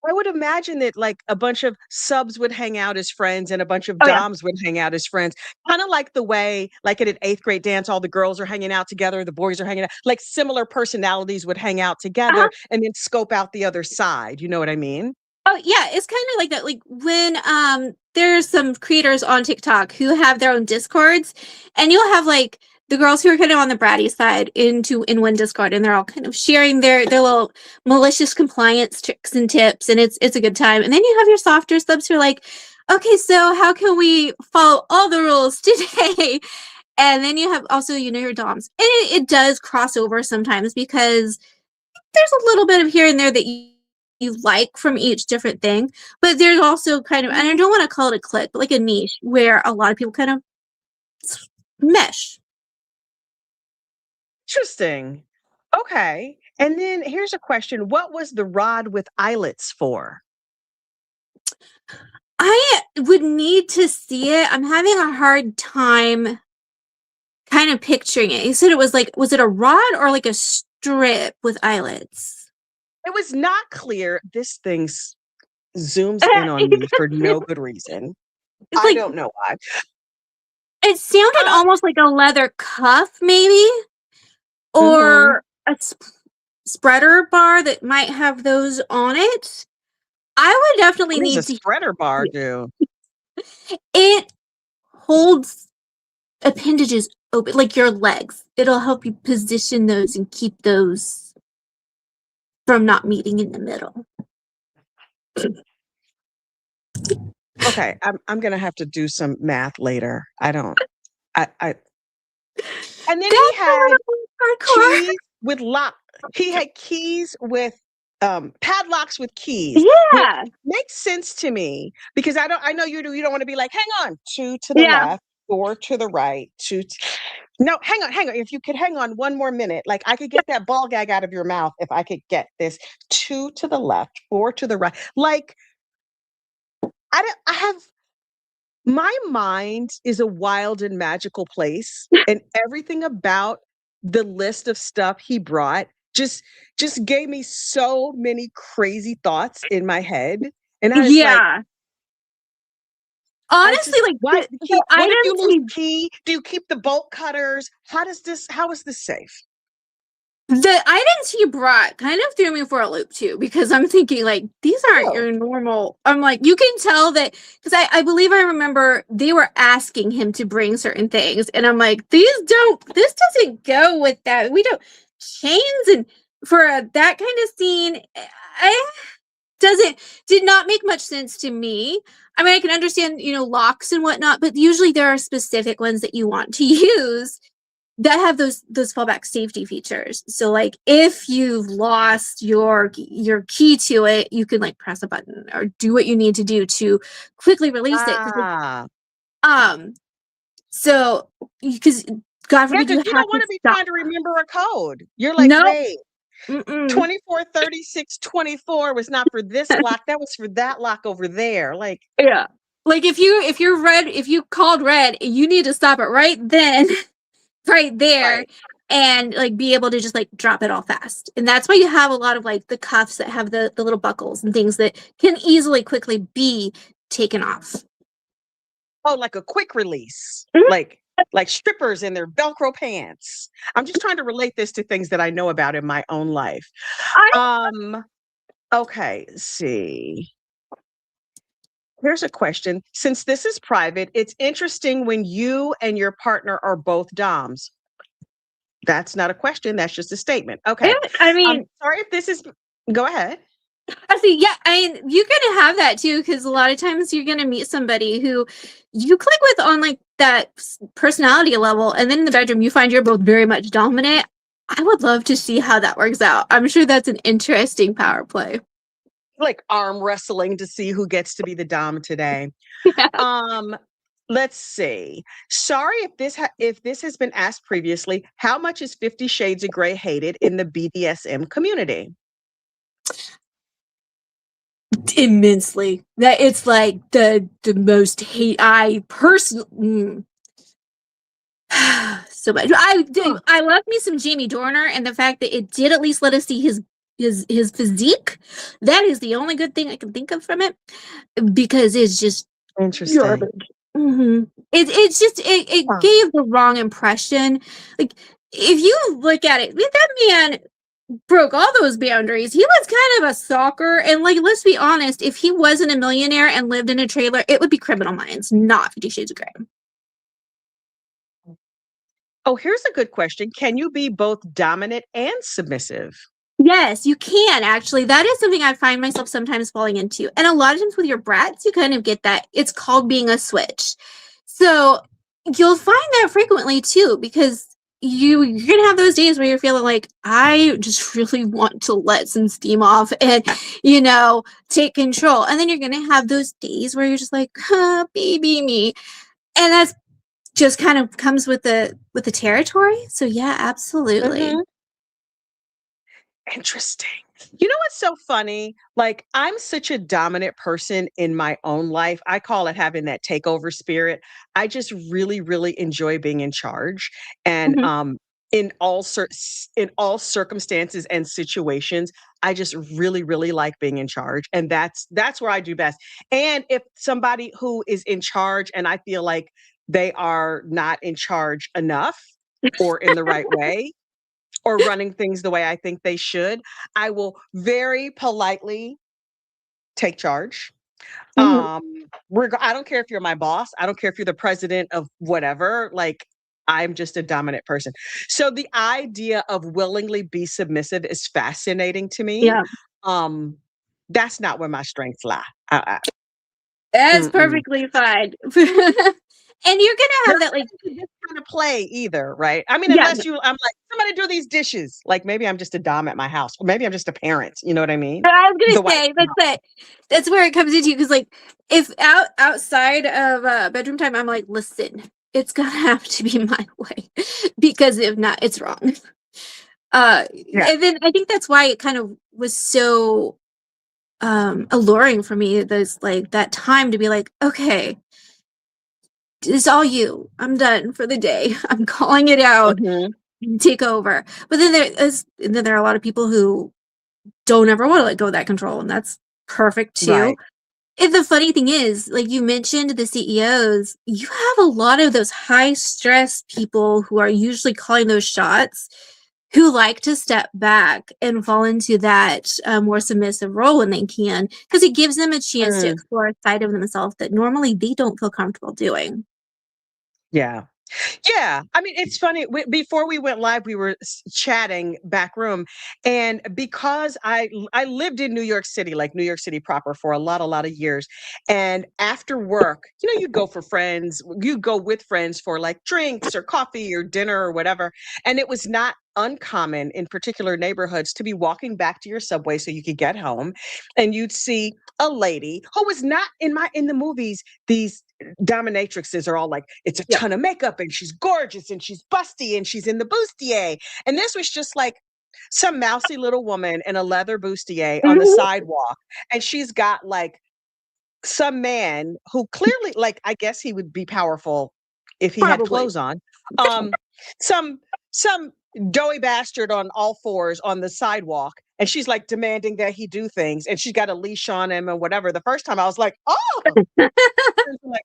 Speaker 1: I would imagine that like a bunch of subs would hang out as friends and a bunch of doms would hang out as friends. Kind of like the way, like at an 8th grade dance, all the girls are hanging out together, the boys are hanging out, like similar personalities would hang out together and then scope out the other side. You know what I mean?
Speaker 3: Oh yeah, it's kind of like that. Like when there's some creators on TikTok who have their own Discords, and you'll have like the girls who are kind of on the bratty side in one Discord, and they're all kind of sharing their little malicious compliance tricks and tips, and it's a good time. And then you have your softer subs who are like, okay, so how can we follow all the rules today? And then you have also, your doms. And it does cross over sometimes because there's a little bit of here and there that you like from each different thing. But there's also kind of, and I don't want to call it a clique, but like a niche where a lot of people kind of mesh.
Speaker 1: Interesting. Okay. And then here's a question. What was the rod with eyelets for?
Speaker 3: I would need to see it. I'm having a hard time kind of picturing it. You said it was like, was it a rod or like a strip with eyelets?
Speaker 1: It was not clear. This thing zooms in on me for no good reason. I don't know why.
Speaker 3: It sounded almost like a leather cuff, maybe, or a spreader bar that might have those on it. I would definitely need
Speaker 1: to. Spreader bar do?
Speaker 3: It holds appendages open, like your legs. It'll help you position those and keep those from not meeting in the middle.
Speaker 1: Okay, I'm gonna have to do some math later. And then he had keys with lock. He had keys with padlocks with keys.
Speaker 3: Yeah,
Speaker 1: makes sense to me because I know you do. You don't want to be like, hang on, 2 to the left, 4 to the right, 2. No, hang on. If you could hang on one more minute, like I could get that ball gag out of your mouth if I could get this 2 to the left, 4 to the right. Like I have. My mind is a wild and magical place, and everything about the list of stuff he brought just gave me so many crazy thoughts in my head. And I was like,
Speaker 3: honestly, like
Speaker 1: what if you lose key? Do you keep the bolt cutters? How is this safe?
Speaker 3: The items he brought kind of threw me for a loop too, because I'm thinking like, these aren't your normal. I'm like, you can tell that, because I believe I remember they were asking him to bring certain things. And I'm like, this doesn't go with that. We don't chains and for that kind of scene. Did not make much sense to me. I mean, I can understand, locks and whatnot, but usually there are specific ones that you want to use that have those fallback safety features. So like if you've lost your key to it, you can like press a button or do what you need to do to quickly release it. So because God forbid you
Speaker 1: don't want to be trying to remember a code. You're like, wait, 24 36 24 was not for this lock. That was for that lock over there. Like,
Speaker 3: yeah. Like if you called red, you need to stop it right then. Right there, and like be able to just like drop it all fast. And that's why you have a lot of like the cuffs that have the little buckles and things that can quickly be taken off.
Speaker 1: Oh, like a quick release. Like strippers in their Velcro pants. I'm just trying to relate this to things that I know about in my own life. Okay, let's see. Here's a question. Since this is private, it's interesting when you and your partner are both doms. That's not a question. That's just a statement. Okay.
Speaker 3: I mean,
Speaker 1: sorry if this is. Go ahead.
Speaker 3: I see. Yeah, I mean, you're gonna have that too, because a lot of times you're gonna meet somebody who you click with on like that personality level, and then in the bedroom you find you're both very much dominant. I would love to see how that works out. I'm sure that's an interesting power play.
Speaker 1: Like arm wrestling to see who gets to be the dom today. Let's see. Sorry if this has been asked previously. How much is 50 Shades of Grey hated in the BDSM community?
Speaker 3: Immensely. That it's like the most hate I personally so much. I love me some Jamie Dorner, and the fact that it did at least let us see his physique. That is the only good thing I can think of from it, because it's just
Speaker 1: interesting.
Speaker 3: It's just it gave the wrong impression. Like if you look at it, that man broke all those boundaries. He was kind of a stalker, and like let's be honest, if he wasn't a millionaire and lived in a trailer, it would be Criminal Minds, not 50 Shades of Grey.
Speaker 1: Oh, here's a good question. Can you be both dominant and submissive?
Speaker 3: Yes, you can actually. That is something I find myself sometimes falling into. And a lot of times with your brats, you kind of get that. It's called being a switch. So you'll find that frequently too, because you're gonna have those days where you're feeling like, I just really want to let some steam off and, take control. And then you're gonna have those days where you're just like, baby me. And that's just kind of comes with the territory. So yeah, absolutely.
Speaker 1: Interesting. You know what's so funny? Like, I'm such a dominant person in my own life. I call it having that takeover spirit. I just really, really enjoy being in charge. And
Speaker 3: Mhm.
Speaker 1: in all circumstances and situations, I just really, really like being in charge. And that's where I do best. And if somebody who is in charge and I feel like they are not in charge enough or in the right way, or running things the way I think they should, I will very politely take charge.
Speaker 3: Mhm.
Speaker 1: I don't care if you're my boss. I don't care if you're the president of whatever. Like, I'm just a dominant person. So the idea of willingly be submissive is fascinating to me.
Speaker 3: Yeah.
Speaker 1: Um, that's not where my strengths lie.
Speaker 3: That's
Speaker 1: Mm-mm.
Speaker 3: perfectly fine. And you're gonna
Speaker 1: Nor
Speaker 3: have that, like,
Speaker 1: this kind of play either, right? I mean,
Speaker 3: yeah,
Speaker 1: unless I'm like, somebody do these dishes. Like maybe I'm just a dom at my house, or maybe I'm just a parent. You know what I mean?
Speaker 3: I was
Speaker 1: The
Speaker 3: gonna
Speaker 1: wife.
Speaker 3: say that's where it comes into, because like if outside of bedroom time, I'm like, listen, it's gonna have to be my way, because if not, it's wrong.
Speaker 1: Yeah.
Speaker 3: And then I think that's why it kind of was so alluring for me. There's like that time to be like, okay, it's all you. I'm done for the day. I'm calling it out.
Speaker 1: Mhm.
Speaker 3: Take over. But then there are a lot of people who don't ever want to let go of that control, and that's perfect too.
Speaker 1: Right.
Speaker 3: And the funny thing is, like you mentioned the CEOs, you have a lot of those high stress people who are usually calling those shots, who like to step back and fall into that more submissive role when they can, because it gives them a chance to
Speaker 1: Mm.
Speaker 3: explore a side of themselves that normally they don't feel comfortable doing.
Speaker 1: Yeah. Yeah, I mean, it's funny. Before we went live, we were chatting back room, and because I lived in New York City, like New York City proper, for a lot of years, and after work, you'd go for friends, you'd go with friends for like drinks or coffee or dinner or whatever, and it was not uncommon in particular neighborhoods to be walking back to your subway so you could get home, and you'd see a lady who was not in the movies. These dominatrixes are all like, it's a
Speaker 3: Yeah.
Speaker 1: ton of makeup and she's gorgeous and she's busty and she's in the bustier. And this was just like some mousy little woman in a leather bustier on the
Speaker 3: Mhm.
Speaker 1: sidewalk. And she's got like some man who clearly, like, I guess he would be powerful if he had
Speaker 3: Probably.
Speaker 1: clothes on. Um, some some doughy bastard on all fours on the sidewalk. And she's like demanding that he do things. And she's got a leash on him and whatever. The first time I was like, oh, like,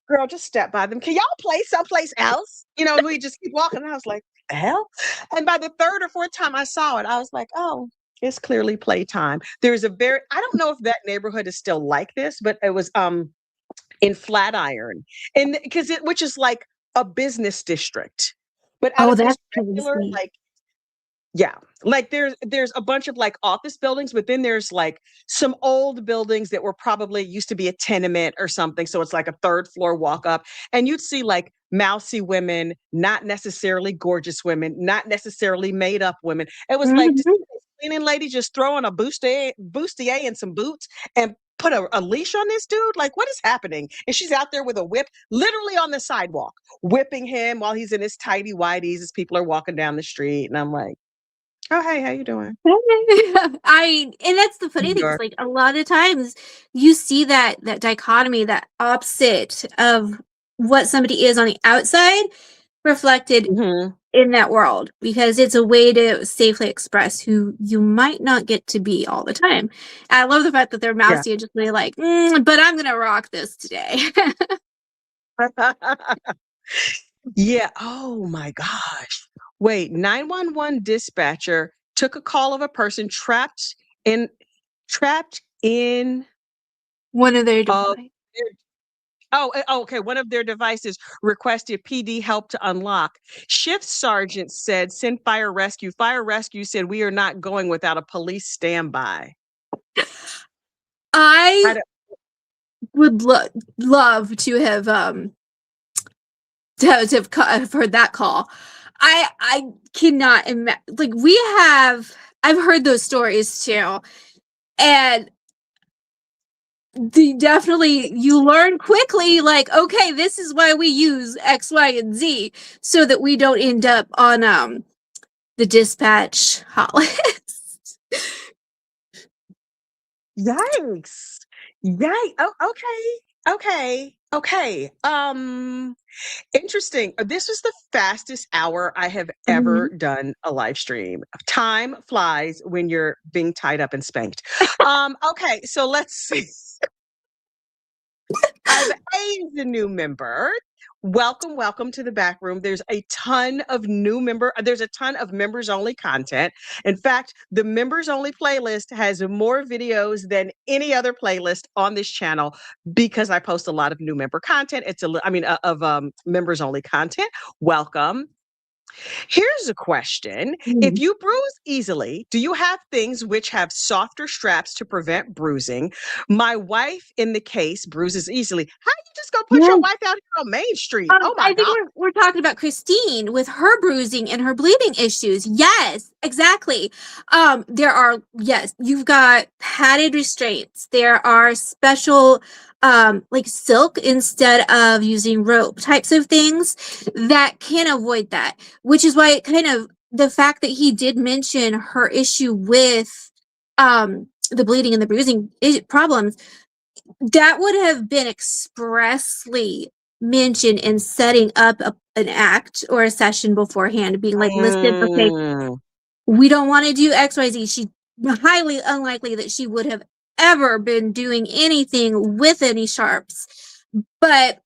Speaker 1: girl, just step by them. Can y'all play someplace else? And we just keep walking. And I was like, the hell? And by the third or fourth time I saw it, I was like, oh, it's clearly playtime. There's I don't know if that neighborhood is still like this, but it was in Flatiron. And which is like a business district. But out
Speaker 3: Oh,
Speaker 1: of this
Speaker 3: that's
Speaker 1: regular,
Speaker 3: crazy.
Speaker 1: like, yeah, like there's a bunch of like office buildings, but then there's like some old buildings that were probably used to be a tenement or something. So it's like a third floor walk up, and you'd see like mousy women, not necessarily gorgeous women, not necessarily made up women. It was like just
Speaker 3: Mhm.
Speaker 1: cleaning lady just throwing a bustier and some boots and put a leash on this dude. Like, what is happening? And she's out there with a whip, literally on the sidewalk, whipping him while he's in his tidy whities as people are walking down the street. And I'm like, oh, hey, how you doing?
Speaker 3: And that's the funny
Speaker 1: New
Speaker 3: thing, is
Speaker 1: York.
Speaker 3: like a lot of times you see that dichotomy, that opposite of what somebody is on the outside reflected
Speaker 1: Mhm.
Speaker 3: in that world, because it's a way to safely express who you might not get to be all the time. I love the fact that they're
Speaker 1: Yeah.
Speaker 3: mousy and just really like, but I'm gonna rock this today.
Speaker 1: Yeah. Oh my gosh. Wait, 911 dispatcher took a call of a person in trapped in
Speaker 3: One of their
Speaker 1: uh
Speaker 3: device.
Speaker 1: their okay. One of their devices requested PD help to unlock. Shift sergeant said, send fire rescue. Fire rescue said, we are not going without a police standby. I
Speaker 3: I
Speaker 1: don't,
Speaker 3: would love to have heard that call. I cannot imagine. Like, I've heard those stories too, and definitely you learn quickly, like, okay, this is why we use X, Y, and Z, so that we don't end up on the dispatch hot list.
Speaker 1: Yikes. Yikes. Oh, okay. Interesting. This was the fastest hour I have ever done a live stream. Time flies when you're being tied up and spanked. Okay, so let's see. I've aged a new member. Welcome to the back room. There's a ton of members only content. In fact, the members only playlist has more videos than any other playlist on this channel because I post a lot of new member content. Members only content. Welcome. Here's a question. If you bruise easily, do you have things which have softer straps to prevent bruising? My wife, in the case, bruises easily. How you just gonna put your wife out here on Main Street? Oh my
Speaker 3: I think
Speaker 1: God.
Speaker 3: we're talking about Christine with her bruising and her bleeding issues. Yes, exactly. You've got padded restraints. There are special like silk instead of using rope types of things that can avoid that, which is why it kind of, the fact that he did mention her issue with the bleeding and the bruising problems, that would have been expressly mentioned in setting up an act or a session beforehand, being like, listen, okay, we don't want to do XYZ. She's highly unlikely that she would have ever been doing anything with any sharps. But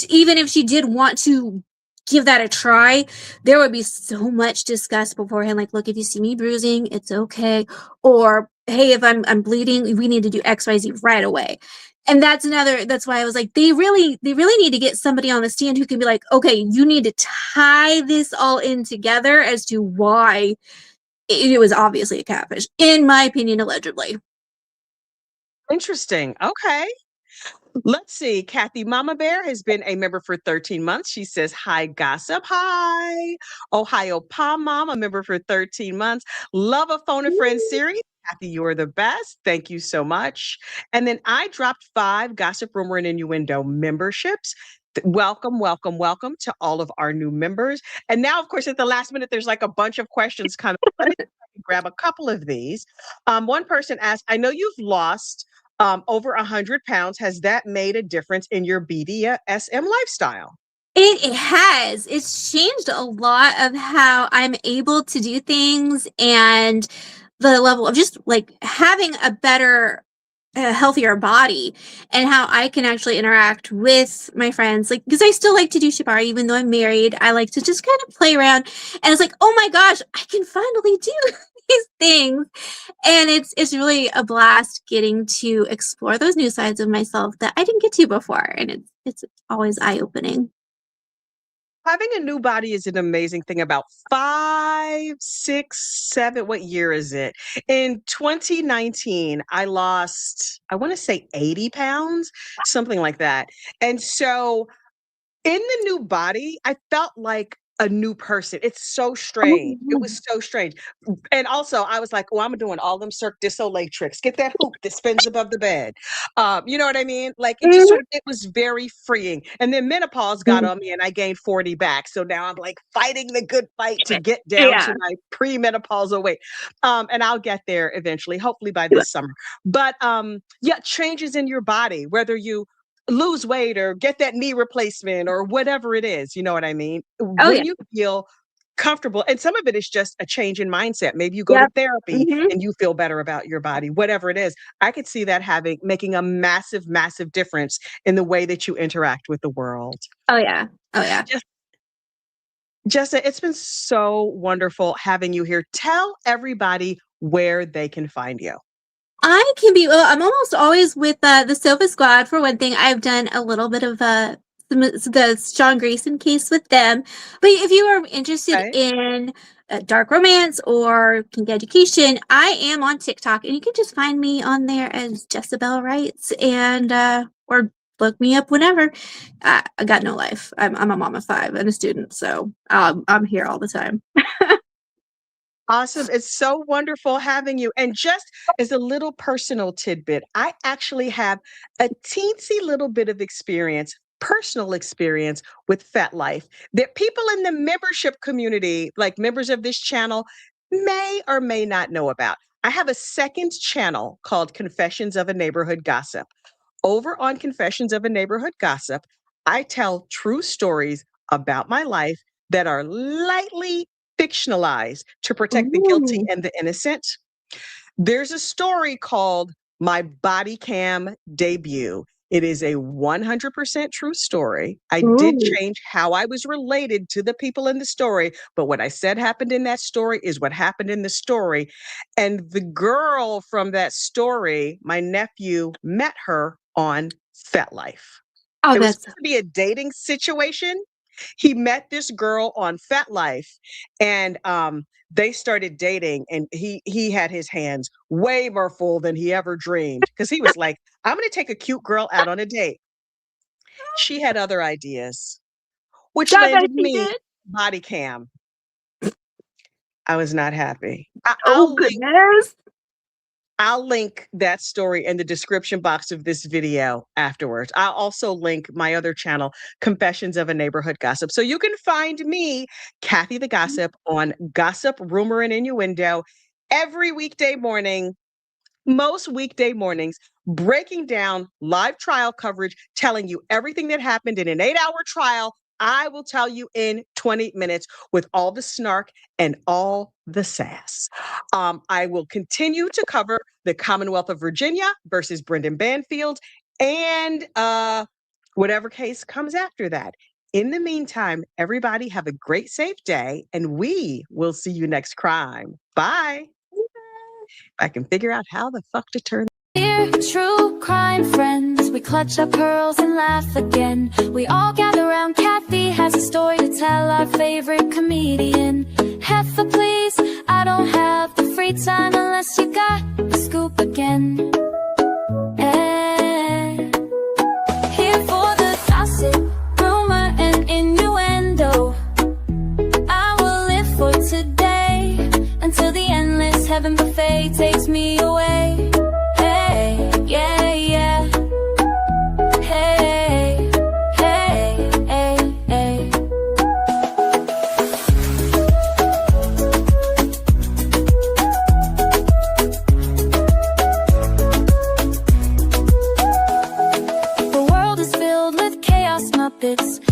Speaker 3: even if she did want to give that a try, there would be so much discussed beforehand. Like, look, if you see me bruising, it's okay. Or, hey, if I'm bleeding, we need to do XYZ right away. And that's why I was like, they really need to get somebody on the stand who can be like, okay, you need to tie this all in together as to why it was obviously a catfish, in my opinion, allegedly.
Speaker 1: Interesting. Okay. Let's see. Kathy Mama Bear has been a member for 13 months. She says, hi, gossip. Hi. Ohio Palm Mom, a member for 13 months. Love a phone a friend series. Kathy, you're the best. Thank you so much. And then I dropped 5 Gossip, Rumor, and Innuendo memberships. Welcome to all of our new members. And now, of course, at the last minute, there's like a bunch of questions coming. Let me grab a couple of these. One person asked, I know you've lost over 100 pounds. Has that made a difference in your BDSM lifestyle?
Speaker 3: It has. It's changed a lot of how I'm able to do things, and the level of just like having a better, healthier body, and how I can actually interact with my friends. Like, because I still like to do shibari, even though I'm married. I like to just kind of play around, and it's like, oh my gosh, I can finally do these things. And it's really a blast getting to explore those new sides of myself that I didn't get to before. And it's always eye-opening.
Speaker 1: Having a new body is an amazing thing. About 5, 6, 7, what year is it? In 2019, I lost, I want to say 80 pounds, something like that. And so in the new body, I felt like a new person. It's so strange. It was so strange. And also, I was like, oh, I'm doing all them Cirque du Soleil tricks. Get that hoop that spins above the bed. You know what I mean? Like, it just it was very freeing. And then menopause got on me and I gained 40 back. So now I'm like fighting the good fight to get down to my premenopausal weight. And I'll get there eventually, hopefully by this summer. But changes in your body, whether you lose weight or get that knee replacement or whatever it is, you know what I mean? When you feel comfortable, and some of it is just a change in mindset. Maybe you go to therapy and you feel better about your body, whatever it is. I could see that making a massive, massive difference in the way that you interact with the world.
Speaker 3: Oh yeah.
Speaker 1: Jessa, it's been so wonderful having you here. Tell everybody where they can find you.
Speaker 3: I can be, I'm almost always with the Sofa Squad. For one thing, I've done a little bit of the Sean Grayson case with them. But if you are interested in dark romance or kink education, I am on TikTok, and you can just find me on there as Jezebel Writes, and or look me up whenever. I got no life. I'm a mom of 5 and a student, so I'm here all the time.
Speaker 1: Awesome. It's so wonderful having you. And just as a little personal tidbit, I actually have a teensy little bit of experience, personal experience with FetLife that people in the membership community, like members of this channel, may or may not know about. I have a second channel called Confessions of a Neighborhood Gossip. Over on Confessions of a Neighborhood Gossip, I tell true stories about my life that are lightly fictionalized to protect the guilty and the innocent. There's a story called My Body Cam Debut. It is a 100% true story. I did change how I was related to the people in the story, but what I said happened in that story is what happened in the story. And the girl from that story, my nephew met her on FetLife.
Speaker 3: Oh,
Speaker 1: it was
Speaker 3: that's
Speaker 1: supposed to be a dating situation. He met this girl on FetLife, and they started dating, and he had his hands way more full than he ever dreamed, because he was like, I'm going to take a cute girl out on a date. She had other ideas, which landed me body cam. I was not happy. I'll link that story in the description box of this video afterwards. I'll also link my other channel, Confessions of a Neighborhood Gossip. So you can find me, Kathy the Gossip, on Gossip, Rumor, and Innuendo every weekday morning, most weekday mornings, breaking down live trial coverage, telling you everything that happened in an 8-hour trial. I will tell you in 20 minutes with all the snark and all the sass. I will continue to cover the Commonwealth of Virginia versus Brendan Banfield and whatever case comes after that. In the meantime, everybody have a great, safe day, and we will see you next crime. Bye. I can figure out how the fuck to turn.
Speaker 2: Dear true crime friends, we clutch our pearls and laugh again. We all gather around, Kathy has a story to tell, our favorite comedian. Heifer, please, I don't have the free time unless you got the scoop again. Here for the gossip, rumor, and innuendo. I will live for today until the endless heaven buffet takes me away.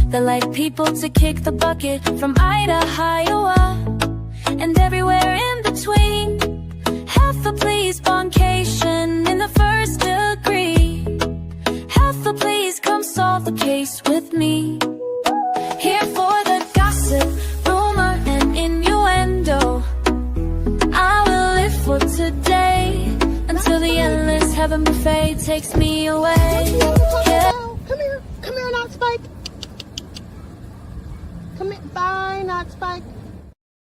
Speaker 2: They like people to kick the bucket from Idaho, Iowa, and everywhere in between. Heifer, please, boncation in the first degree. Heifer, please, come solve the case with me. Here for the gossip, rumor, and innuendo. I will live for today until the endless heaven buffet takes me away. Yeah.
Speaker 1: Come here, not Spike. Come here, bye, not Spike.